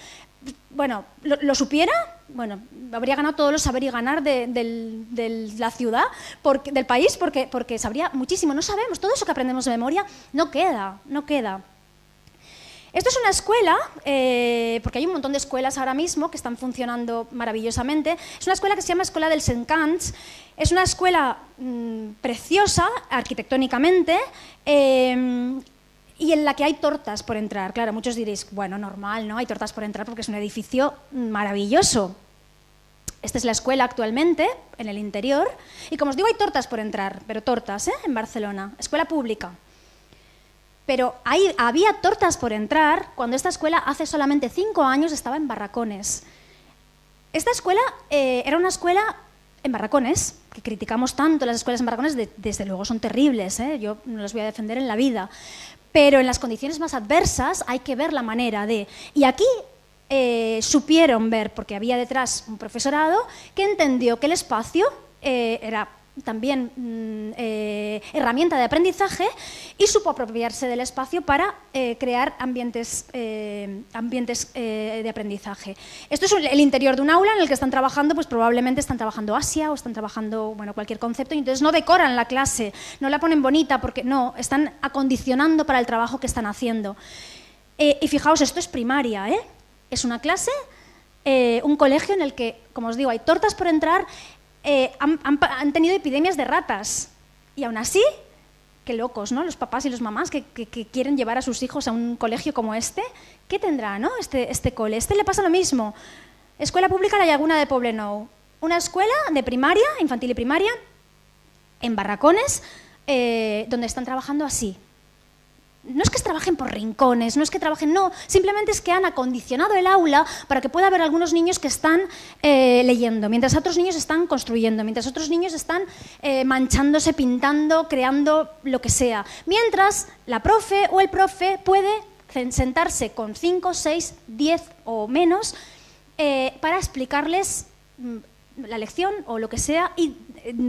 bueno, lo supiera, bueno, habría ganado todos los saber y ganar de la ciudad, del país, porque sabría muchísimo. No sabemos, todo eso que aprendemos de memoria no queda. Esto es una escuela, porque hay un montón de escuelas ahora mismo que están funcionando maravillosamente. Es una escuela que se llama Escuela dels Encants. Es una escuela preciosa arquitectónicamente y en la que hay tortas por entrar. Claro, muchos diréis, bueno, normal, ¿no? Hay tortas por entrar porque es un edificio maravilloso. Esta es la escuela actualmente, en el interior. Y como os digo, hay tortas por entrar, pero tortas, en Barcelona. Escuela pública. Pero había tortas por entrar cuando esta escuela hace solamente 5 años estaba en barracones. Esta escuela era una escuela en barracones, que criticamos tanto las escuelas en barracones, desde luego son terribles, yo no las voy a defender en la vida, pero en las condiciones más adversas hay que ver la manera de... Y aquí supieron ver, porque había detrás un profesorado que entendió que el espacio era también herramienta de aprendizaje y supo apropiarse del espacio para crear ambientes de aprendizaje. Esto es el interior de un aula en el que están trabajando, pues probablemente están trabajando Asia o están trabajando, bueno, cualquier concepto, y entonces no decoran la clase, no la ponen bonita porque no, están acondicionando para el trabajo que están haciendo. Y fijaos, esto es primaria, es una clase, un colegio en el que, como os digo, hay tortas por entrar. Han tenido epidemias de ratas y aún así, qué locos, ¿no? Los papás y las mamás que quieren llevar a sus hijos a un colegio como este, ¿qué tendrá, no? Este cole, le pasa lo mismo. Escuela Pública La Llaguna de Poblenou, una escuela de primaria, infantil y primaria, en barracones, donde están trabajando así. No es que trabajen por rincones, no es que trabajen, no, simplemente es que han acondicionado el aula para que pueda haber algunos niños que están leyendo, mientras otros niños están construyendo, mientras otros niños están manchándose, pintando, creando lo que sea. Mientras la profe o el profe puede sentarse con 5, 6, 10 o menos para explicarles la lección o lo que sea y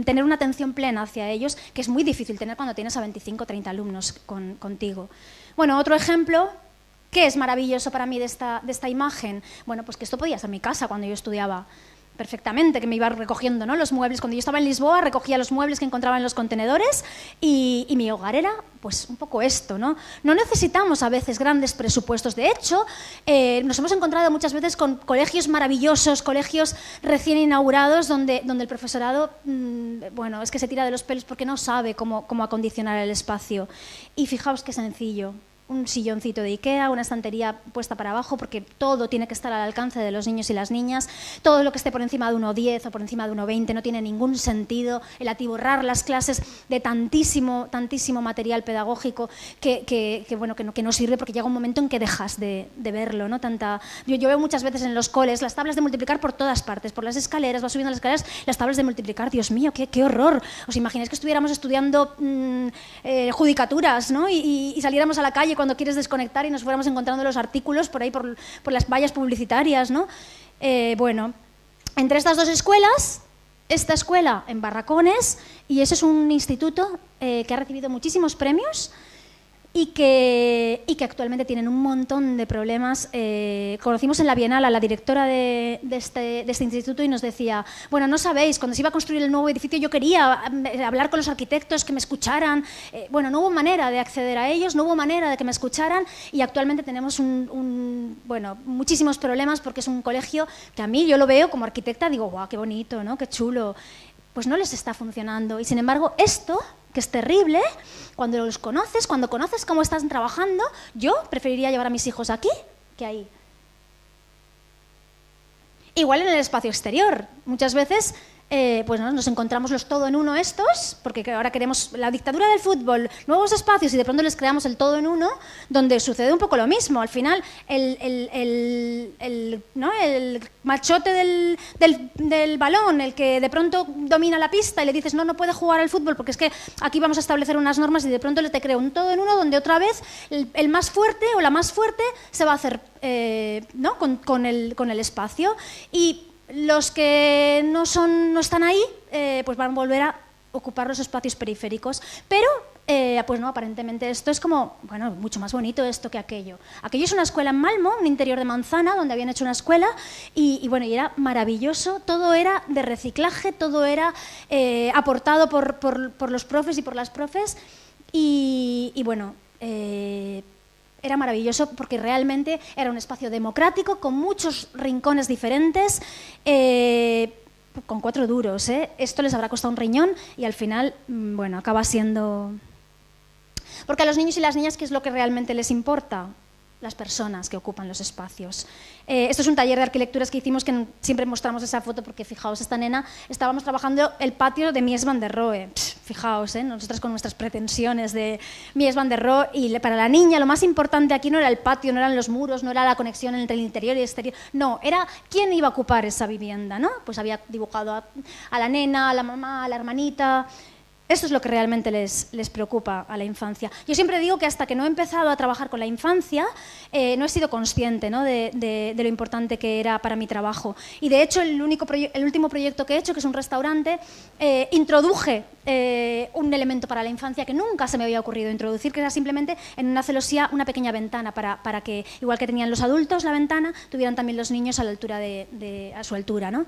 tener una atención plena hacia ellos, que es muy difícil tener cuando tienes a 25 o 30 alumnos contigo. Bueno, otro ejemplo que es maravilloso para mí de esta imagen, bueno, pues que esto podía ser mi casa cuando yo estudiaba perfectamente, que me iba recogiendo, ¿no?, los muebles. Cuando yo estaba en Lisboa recogía los muebles que encontraba en los contenedores y mi hogar era pues un poco esto, ¿no? No necesitamos a veces grandes presupuestos. De hecho, nos hemos encontrado muchas veces con colegios maravillosos, colegios recién inaugurados donde el profesorado, bueno, es que se tira de los pelos porque no sabe cómo acondicionar el espacio. Y fijaos qué sencillo. un silloncito de Ikea, una estantería puesta para abajo, porque todo tiene que estar al alcance de los niños y las niñas. Todo lo que esté por encima de 1,10 o por encima de 1,20 no tiene ningún sentido. El atiborrar las clases de tantísimo material pedagógico que no sirve, porque llega un momento en que dejas de verlo, ¿no? Yo veo muchas veces en los coles las tablas de multiplicar por todas partes, por las escaleras, vas subiendo las escaleras, las tablas de multiplicar. Dios mío, qué horror. ¿Os imagináis que estuviéramos estudiando judicaturas, ¿no? y saliéramos a la calle cuando quieres desconectar y nos fuéramos encontrando los artículos por ahí, por las vallas publicitarias, ¿no? Entre estas dos escuelas, esta escuela en Barracones, y ese es un instituto que ha recibido muchísimos premios y que actualmente tienen un montón de problemas. Conocimos en la Bienal a la directora de este instituto y nos decía, bueno, no sabéis, cuando se iba a construir el nuevo edificio yo quería hablar con los arquitectos, que me escucharan. No hubo manera de acceder a ellos, no hubo manera de que me escucharan, y actualmente tenemos muchísimos problemas, porque es un colegio que a mí, yo lo veo como arquitecta, digo, guau, qué bonito, ¿no? Qué chulo. Pues no les está funcionando, y sin embargo esto, que es terrible, cuando los conoces, cuando conoces cómo están trabajando, yo preferiría llevar a mis hijos aquí que ahí. Igual en el espacio exterior. Muchas veces nos encontramos los todo en uno estos, porque ahora queremos la dictadura del fútbol, nuevos espacios, y de pronto les creamos el todo en uno, donde sucede un poco lo mismo. Al final, el machote del balón, el que de pronto domina la pista y le dices, no puede jugar al fútbol porque es que aquí vamos a establecer unas normas, y de pronto le te creo un todo en uno donde otra vez el más fuerte o la más fuerte se va a hacer con el espacio, y los que no están ahí pues van a volver a ocupar los espacios periféricos. Pero aparentemente esto es como, mucho más bonito esto que aquello. Aquello es una escuela en Malmo, un interior de Manzana, donde habían hecho una escuela, y era maravilloso. Todo era de reciclaje, todo era aportado por los profes y por las profes, era maravilloso, porque realmente era un espacio democrático, con muchos rincones diferentes, con 4 duros. Esto les habrá costado un riñón, y al final, acaba siendo... Porque a los niños y las niñas, ¿qué es lo que realmente les importa? Las personas que ocupan los espacios. Esto es un taller de arquitecturas que hicimos, que siempre mostramos esa foto, porque fijaos, esta nena, estábamos trabajando el patio de Mies van der Rohe. Fijaos, nosotras con nuestras pretensiones de Mies van der Rohe, y para la niña lo más importante aquí no era el patio, no eran los muros, no era la conexión entre el interior y el exterior, no, era quién iba a ocupar esa vivienda, ¿no? Pues había dibujado a la nena, a la mamá, a la hermanita. Esto es lo que realmente les preocupa a la infancia. Yo siempre digo que hasta que no he empezado a trabajar con la infancia, no he sido consciente, ¿no? de lo importante que era para mi trabajo. Y de hecho, el último proyecto que he hecho, que es un restaurante, introduje un elemento para la infancia que nunca se me había ocurrido introducir, que era simplemente en una celosía una pequeña ventana, para que, igual que tenían los adultos la ventana, tuvieran también los niños a su altura, ¿no?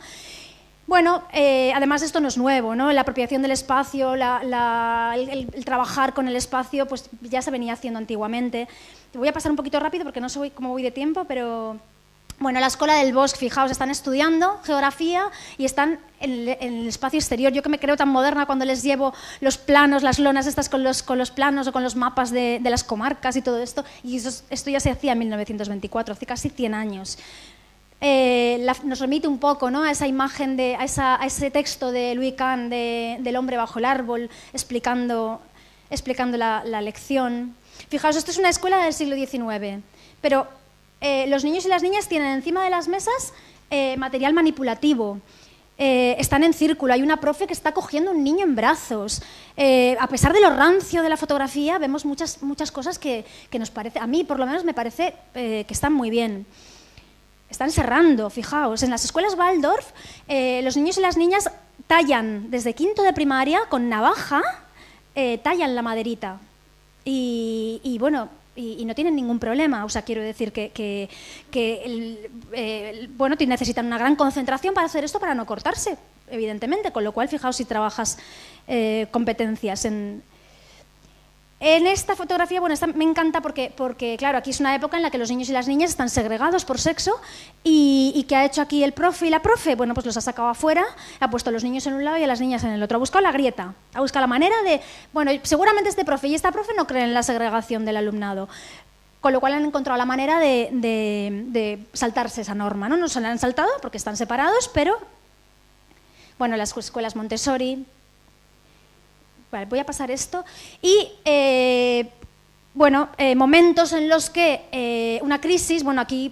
Además esto no es nuevo, ¿no? La apropiación del espacio, el trabajar con el espacio, pues ya se venía haciendo antiguamente. Voy a pasar un poquito rápido porque no sé cómo voy de tiempo, pero... la Escola del Bosque, fijaos, están estudiando geografía y están en el espacio exterior. Yo, que me creo tan moderna cuando les llevo los planos, las lonas estas con los planos o con los mapas de las comarcas y todo esto, y esto ya se hacía en 1924, hace casi 100 años. Nos remite un poco, ¿no? a esa imagen, a ese texto de Louis Kahn del hombre bajo el árbol, explicando la lección. Fijaos, esto es una escuela del siglo XIX, pero los niños y las niñas tienen encima de las mesas material manipulativo. Están en círculo, hay una profe que está cogiendo un niño en brazos. A pesar de lo rancio de la fotografía, vemos muchas cosas que nos parece, a mí por lo menos me parece que están muy bien. Están serrando, fijaos. En las escuelas Waldorf, los niños y las niñas tallan desde quinto de primaria con navaja, tallan la maderita. Y no tienen ningún problema. O sea, quiero decir que necesitan una gran concentración para hacer esto, para no cortarse, evidentemente. Con lo cual, fijaos si trabajas competencias en esta fotografía. Esta me encanta porque, claro, aquí es una época en la que los niños y las niñas están segregados por sexo, y ¿qué ha hecho aquí el profe y la profe? Pues los ha sacado afuera, ha puesto a los niños en un lado y a las niñas en el otro, ha buscado la grieta, ha buscado la manera de... seguramente este profe y esta profe no creen en la segregación del alumnado, con lo cual han encontrado la manera de saltarse esa norma, ¿no? No se la han saltado porque están separados, pero, bueno, las escuelas Montessori. Vale, voy a pasar esto. Y, bueno, momentos en los que una crisis, bueno, aquí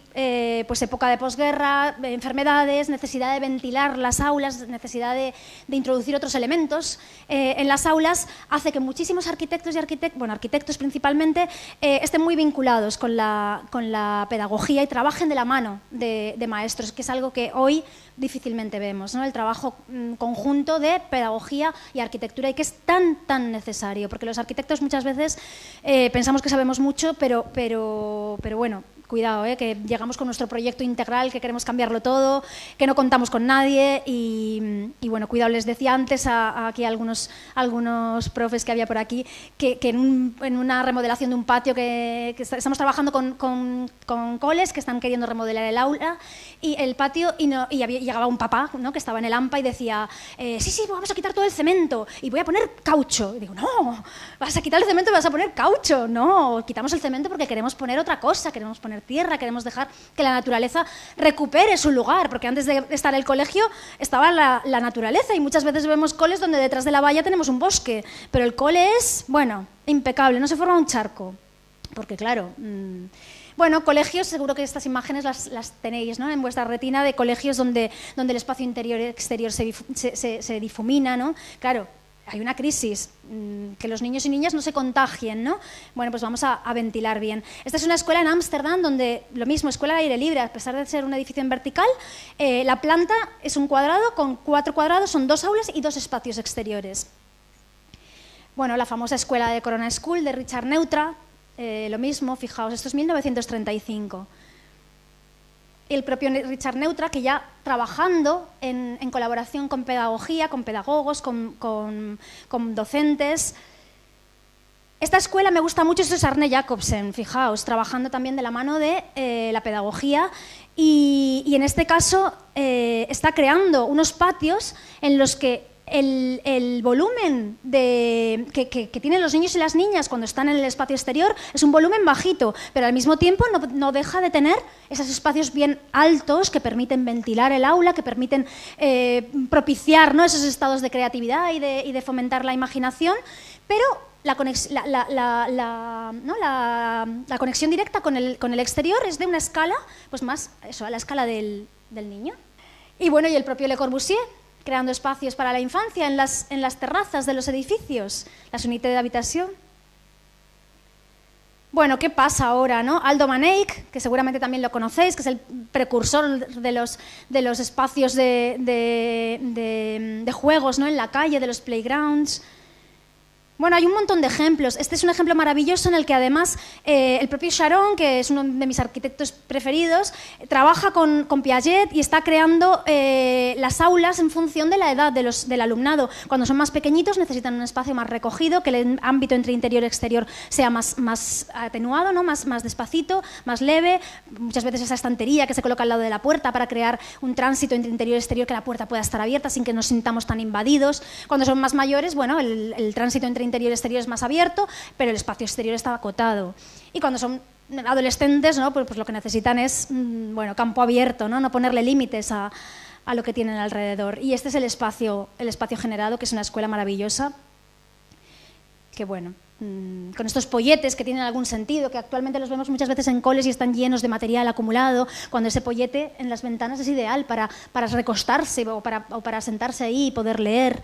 pues época de posguerra, enfermedades, necesidad de ventilar las aulas, necesidad de introducir otros elementos en las aulas, hace que muchísimos arquitectos y arquitectos principalmente, estén muy vinculados con la pedagogía y trabajen de la mano de maestros, que es algo que hoy difícilmente vemos, ¿no? El trabajo conjunto de pedagogía y arquitectura, y que es tan necesario, porque los arquitectos muchas veces pensamos que sabemos mucho, pero bueno, cuidado, que llegamos con nuestro proyecto integral, que queremos cambiarlo todo, que no contamos con nadie y bueno, cuidado, les decía antes aquí a algunos profes que había por aquí que en una remodelación de un patio que estamos trabajando con coles que están queriendo remodelar el aula y el patio y llegaba un papá, ¿no?, que estaba en el AMPA y decía sí, vamos a quitar todo el cemento y voy a poner caucho. Y digo, no, vas a quitar el cemento y vas a poner caucho. No, quitamos el cemento porque queremos poner otra cosa, queremos poner tierra, queremos dejar que la naturaleza recupere su lugar, porque antes de estar el colegio estaba la naturaleza y muchas veces vemos coles donde detrás de la valla tenemos un bosque, pero el cole es, bueno, impecable, no se forma un charco, porque claro, bueno, colegios, seguro que estas imágenes las tenéis, ¿no?, en vuestra retina, de colegios donde el espacio interior y exterior se difumina, ¿no? Claro, hay una crisis, que los niños y niñas no se contagien, ¿no? Bueno, pues vamos a ventilar bien. Esta es una escuela en Ámsterdam donde, lo mismo, escuela al aire libre, a pesar de ser un edificio en vertical, la planta es un cuadrado con 4 cuadrados, son 2 aulas y 2 espacios exteriores. Bueno, la famosa escuela de Corona School de Richard Neutra, lo mismo, fijaos, esto es 1935. El propio Richard Neutra, que ya trabajando en colaboración con pedagogía, con pedagogos, con docentes. Esta escuela me gusta mucho, esto es Arne Jacobsen, fijaos, trabajando también de la mano de la pedagogía y en este caso está creando unos patios en los que el volumen que tienen los niños y las niñas cuando están en el espacio exterior es un volumen bajito, pero al mismo tiempo no deja de tener esos espacios bien altos que permiten ventilar el aula, que permiten propiciar, ¿no?, esos estados de creatividad y de fomentar la imaginación, pero la conexión directa con el exterior es de una escala, pues más, eso, a la escala del niño. Y bueno, y el propio Le Corbusier, creando espacios para la infancia en las terrazas de los edificios, las unités d'habitació. Bueno, ¿qué pasa ahora, no? Aldo Maneyck, que seguramente también lo conocéis, que es el precursor de los espacios de juegos, ¿no?, en la calle, de los playgrounds. Bueno, hay un montón de ejemplos. Este es un ejemplo maravilloso en el que además el propio Sharon, que es uno de mis arquitectos preferidos, trabaja con Piaget y está creando las aulas en función de la edad del alumnado. Cuando son más pequeñitos necesitan un espacio más recogido, que el ámbito entre interior y exterior sea más atenuado, ¿no?, más despacito, más leve. Muchas veces esa estantería que se coloca al lado de la puerta para crear un tránsito entre interior y exterior, que la puerta pueda estar abierta sin que nos sintamos tan invadidos. Cuando son más mayores, bueno, el tránsito entre interior y exterior es más abierto, pero el espacio exterior está acotado. Y cuando son adolescentes, ¿no?, pues lo que necesitan es, bueno, campo abierto, ¿no?, no ponerle límites a lo que tienen alrededor. Y este es el espacio generado, que es una escuela maravillosa, que bueno, con estos polletes que tienen algún sentido, que actualmente los vemos muchas veces en coles y están llenos de material acumulado, cuando ese pollete en las ventanas es ideal para recostarse o para sentarse ahí y poder leer.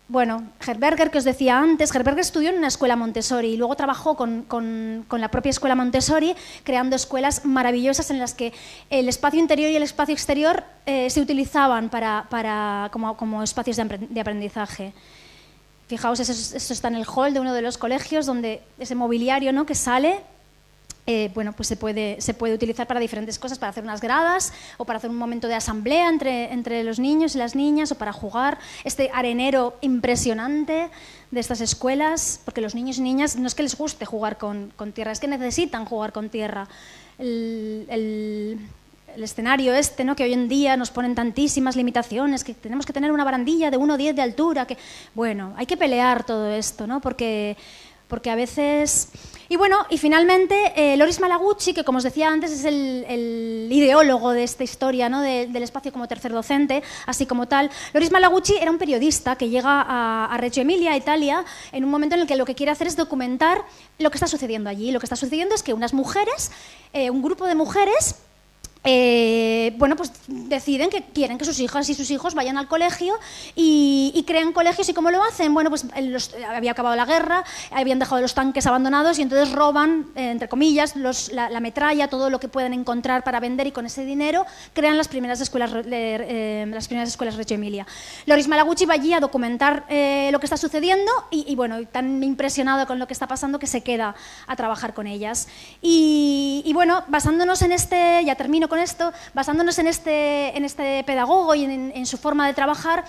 Bueno, Herberger, que os decía antes, Herberger estudió en una escuela Montessori y luego trabajó con la propia escuela Montessori, creando escuelas maravillosas en las que el espacio interior y el espacio exterior se utilizaban como espacios de aprendizaje. Fijaos, eso está en el hall de uno de los colegios, donde ese mobiliario, ¿no?, que sale, bueno, pues se puede utilizar para diferentes cosas, para hacer unas gradas o para hacer un momento de asamblea entre los niños y las niñas, o para jugar. Este arenero impresionante de estas escuelas, porque los niños y niñas no es que les guste jugar con tierra, es que necesitan jugar con tierra. El escenario este, ¿no?, que hoy en día nos ponen tantísimas limitaciones, que tenemos que tener una barandilla de 1,10 de altura, que bueno, hay que pelear todo esto, ¿no?, porque porque a veces... Y bueno, y finalmente Loris Malaguchi, que como os decía antes es el ideólogo de esta historia, ¿no? Del espacio como tercer docente, así como tal. Loris Malaguchi era un periodista que llega a Reggio Emilia, Italia, en un momento en el que lo que quiere hacer es documentar lo que está sucediendo allí. Lo que está sucediendo es que unas mujeres, un grupo de mujeres, bueno, pues deciden que quieren que sus hijas y sus hijos vayan al colegio y crean colegios. ¿Y cómo lo hacen? Bueno, pues había acabado la guerra, habían dejado los tanques abandonados y entonces roban, entre comillas, la metralla, todo lo que pueden encontrar para vender, y con ese dinero crean las primeras escuelas Reggio Emilia. Loris Malaguchi va allí a documentar lo que está sucediendo y bueno, tan impresionado con lo que está pasando que se queda a trabajar con ellas. Y bueno, basándonos en ya termino con esto, basándonos en este pedagogo y en su forma de trabajar,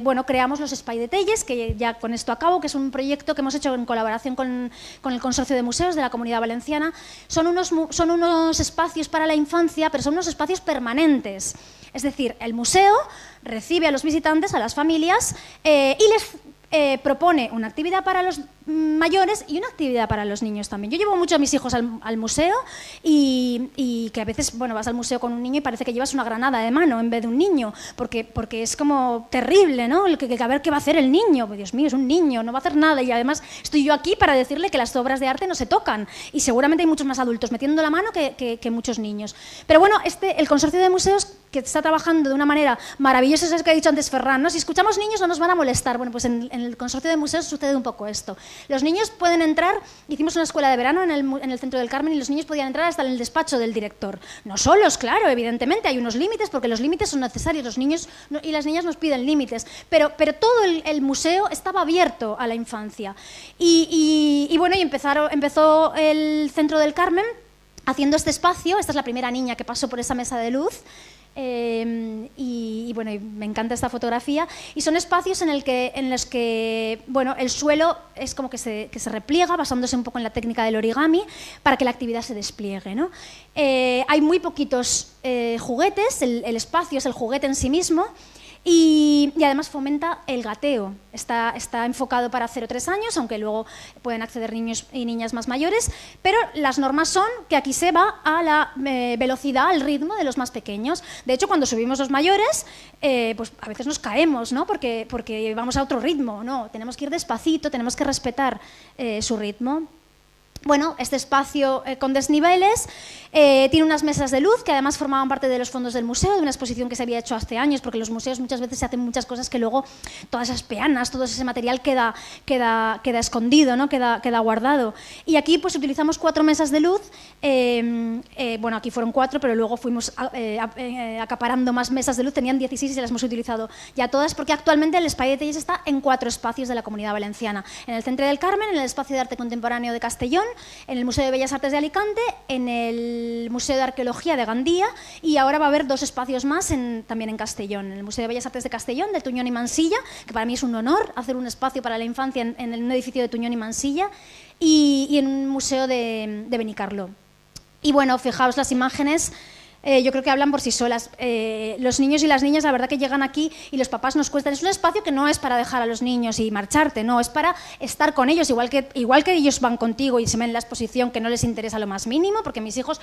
bueno, creamos los Espai de Telles, que ya con esto acabo, que es un proyecto que hemos hecho en colaboración con el Consorcio de Museos de la Comunidad Valenciana. Son unos espacios para la infancia, pero son unos espacios permanentes. Es decir, el museo recibe a los visitantes, a las familias, y les propone una actividad para los mayores y una actividad para los niños también. Yo llevo mucho a mis hijos al museo y que a veces, bueno, vas al museo con un niño y parece que llevas una granada de mano en vez de un niño, porque es como terrible, ¿no? A ver qué va a hacer el niño. Pues, Dios mío, es un niño, no va a hacer nada, y además estoy yo aquí para decirle que las obras de arte no se tocan, y seguramente hay muchos más adultos metiendo la mano que muchos niños. Pero bueno, el Consorcio de Museos, que está trabajando de una manera maravillosa, es que ha dicho antes Ferran, ¿no? Si escuchamos niños no nos van a molestar. Bueno, pues en el Consorcio de Museos sucede un poco esto. Los niños pueden entrar, hicimos una escuela de verano en el Centro del Carmen, y los niños podían entrar hasta en el despacho del director. No solos, claro, evidentemente, hay unos límites, porque los límites son necesarios, los niños y las niñas nos piden límites, pero todo el museo estaba abierto a la infancia. Y bueno, empezó el Centro del Carmen haciendo este espacio. Esta es la primera niña que pasó por esa mesa de luz. Y bueno, me encanta esta fotografía, y son espacios en los que bueno, el suelo es como que se repliega, basándose un poco en la técnica del origami, para que la actividad se despliegue, ¿no? Hay muy poquitos juguetes, el espacio es el juguete en sí mismo. Y además fomenta el gateo. Está enfocado para 0-3 años, aunque luego pueden acceder niños y niñas más mayores, pero las normas son que aquí se va a la velocidad, al ritmo de los más pequeños. De hecho, cuando subimos los mayores, pues a veces nos caemos, ¿no? Porque vamos a otro ritmo, ¿no? Tenemos que ir despacito, tenemos que respetar su ritmo. Bueno, este espacio con desniveles tiene unas mesas de luz que además formaban parte de los fondos del museo, de una exposición que se había hecho hace años, porque en los museos muchas veces se hacen muchas cosas que luego todas esas peanas, todo ese material queda escondido, ¿no? queda guardado. Y aquí pues utilizamos 4 mesas de luz, bueno, aquí fueron 4, pero luego fuimos acaparando más mesas de luz, tenían 16 y se las hemos utilizado ya todas, porque actualmente el Espai de Telles está en 4 espacios de la Comunidad Valenciana: en el Centre del Carmen, en el Espacio de Arte Contemporáneo de Castellón, en el Museo de Bellas Artes de Alicante, en el Museo de Arqueología de Gandía, y ahora va a haber 2 espacios más también en Castellón, en el Museo de Bellas Artes de Castellón, de Tuñón y Mansilla, que para mí es un honor hacer un espacio para la infancia en un edificio de Tuñón y Mansilla, y en un museo de Benicarló. Y bueno, fijaos las imágenes. Yo creo que hablan por sí solas. Los niños y las niñas, la verdad que llegan aquí y los papás nos cuestan. Es un espacio que no es para dejar a los niños y marcharte, no, es para estar con ellos, igual que ellos van contigo y se ven en la exposición, que no les interesa lo más mínimo, porque mis hijos,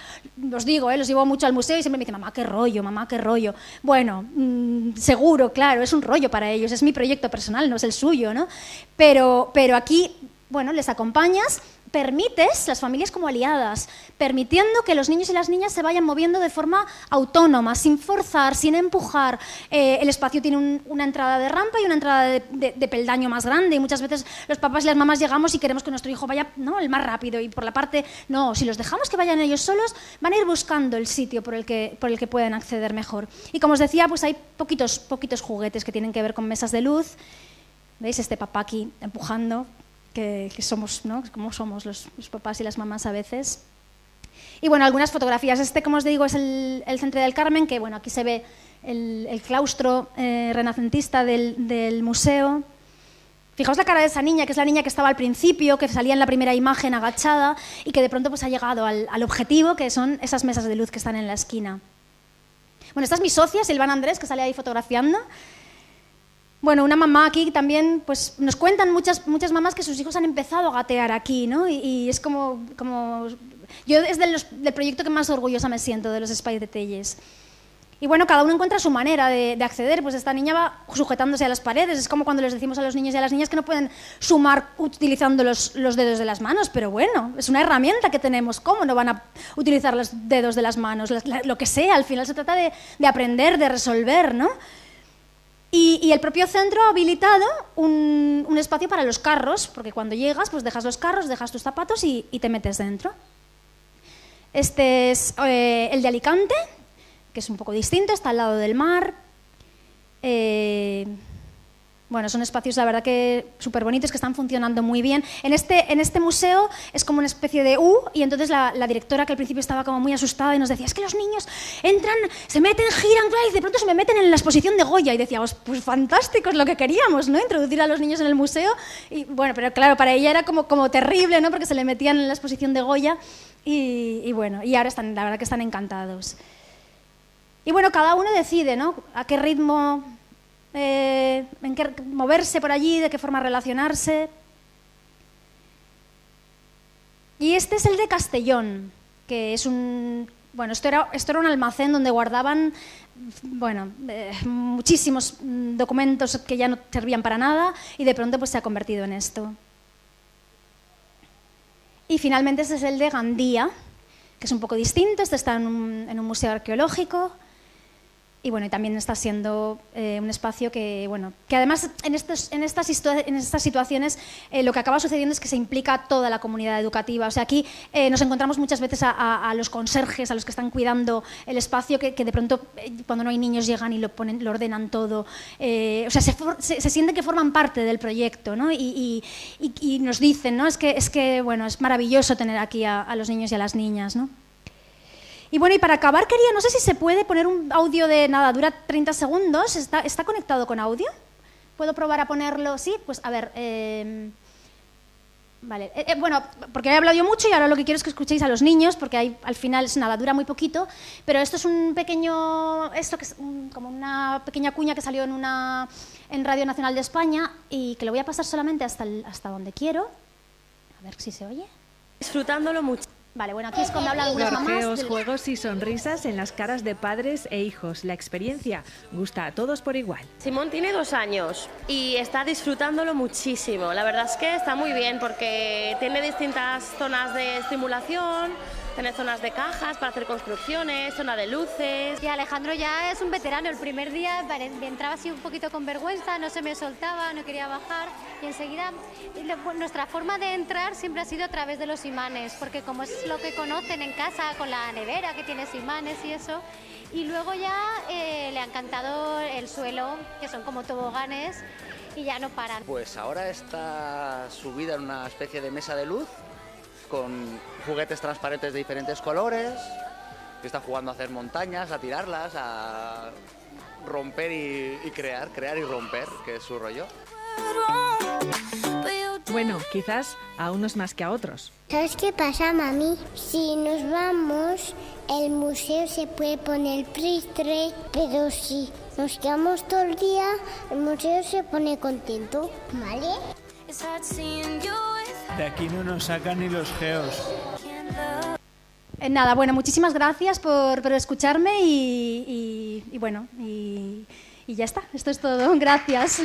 os digo, los llevo mucho al museo y siempre me dicen, mamá, qué rollo, mamá, qué rollo. Bueno, seguro, claro, es un rollo para ellos, es mi proyecto personal, no es el suyo, ¿no? Pero aquí, bueno, les acompañas, permites las familias como aliadas, permitiendo que los niños y las niñas se vayan moviendo de forma autónoma, sin forzar, sin empujar. El espacio tiene una entrada de rampa y una entrada de peldaño más grande, y muchas veces los papás y las mamás llegamos y queremos que nuestro hijo vaya, ¿no?, el más rápido, y por la parte, no, si los dejamos que vayan ellos solos, van a ir buscando el sitio por el que pueden acceder mejor. Y como os decía, pues hay poquitos juguetes que tienen que ver con mesas de luz. ¿Veis este papá aquí empujando? Que somos, ¿no?, como somos los papás y las mamás a veces. Y bueno, algunas fotografías. Como os digo, es el Centre del Carmen, que bueno, aquí se ve el claustro renacentista del museo. Fijaos la cara de esa niña, que es la niña que estaba al principio, que salía en la primera imagen agachada, y que de pronto pues ha llegado al objetivo, que son esas mesas de luz que están en la esquina. Bueno, esta es mi socia, Silvana Andrés, que sale ahí fotografiando. Bueno, una mamá aquí también, pues nos cuentan muchas mamás que sus hijos han empezado a gatear aquí, ¿no? Y es como yo es del proyecto que más orgullosa me siento, de los Espais de Telles. Y bueno, cada uno encuentra su manera de acceder, pues esta niña va sujetándose a las paredes, es como cuando les decimos a los niños y a las niñas que no pueden sumar utilizando los dedos de las manos, pero bueno, es una herramienta que tenemos, ¿cómo no van a utilizar los dedos de las manos? Lo que sea, al final se trata de aprender, de resolver, ¿no? Y el propio centro ha habilitado un espacio para los carros, porque cuando llegas, pues dejas los carros, dejas tus zapatos y te metes dentro. Este es el de Alicante, que es un poco distinto, está al lado del mar. Bueno, son espacios, la verdad, que súper bonitos, que están funcionando muy bien. En este museo es como una especie de U, y entonces la directora, que al principio estaba como muy asustada y nos decía, es que los niños entran, se meten, giran, y de pronto se me meten en la exposición de Goya. Y decíamos, pues fantástico, es lo que queríamos, ¿no? Introducir a los niños en el museo. Y bueno, pero claro, para ella era como terrible, ¿no? Porque se le metían en la exposición de Goya. Y bueno, y ahora están, la verdad que están encantados. Y bueno, cada uno decide, ¿no? A qué ritmo, en qué moverse por allí, de qué forma relacionarse. Y este es el de Castellón, que es bueno, esto era un almacén donde guardaban, bueno, muchísimos documentos que ya no servían para nada, y de pronto pues se ha convertido en esto. Y finalmente este es el de Gandía, que es un poco distinto. Este está en un museo arqueológico. Y bueno, y también está siendo un espacio que, bueno, que además en estas situaciones lo que acaba sucediendo es que se implica toda la comunidad educativa. O sea, aquí nos encontramos muchas veces a los conserjes, a los que están cuidando el espacio, que de pronto cuando no hay niños llegan y lo ordenan todo. O sea, se sienten que forman parte del proyecto, ¿no? Y nos dicen, ¿no? Es que bueno, es maravilloso tener aquí a los niños y a las niñas, ¿no? Y bueno, y para acabar quería, no sé si se puede poner un audio de nada, dura 30 segundos, ¿está conectado con audio? ¿Puedo probar a ponerlo? Sí, pues a ver, vale, bueno, porque he hablado yo mucho y ahora lo que quiero es que escuchéis a los niños, porque al final es nada, dura muy poquito, pero esto es esto que es como una pequeña cuña que salió en Radio Nacional de España, y que lo voy a pasar solamente hasta donde quiero, a ver si se oye. Disfrutándolo mucho. Vale, bueno, aquí es cuando hablan algunas mamás. Gorjeos, juegos y sonrisas en las caras de padres e hijos. La experiencia gusta a todos por igual. Simón tiene 2 años y está disfrutándolo muchísimo. La verdad es que está muy bien porque tiene distintas zonas de estimulación. Tiene zonas de cajas para hacer construcciones, zona de luces. Y Alejandro ya es un veterano. El primer día entraba así un poquito con vergüenza, no se me soltaba, no quería bajar. Y enseguida, nuestra forma de entrar siempre ha sido a través de los imanes, porque como es lo que conocen en casa, con la nevera que tiene imanes y eso. Y luego ya le ha encantado el suelo, que son como toboganes, y ya no paran. Pues ahora está subida en una especie de mesa de luz, con juguetes transparentes de diferentes colores, que está jugando a hacer montañas, a tirarlas, a romper y crear y romper, que es su rollo. Bueno, quizás a unos más que a otros. ¿Sabes qué pasa, mami? Si nos vamos, el museo se puede poner triste, pero si nos quedamos todo el día, el museo se pone contento, ¿vale? De aquí no nos sacan ni los geos. Nada, bueno, muchísimas gracias por escucharme y bueno, y ya está, esto es todo, gracias.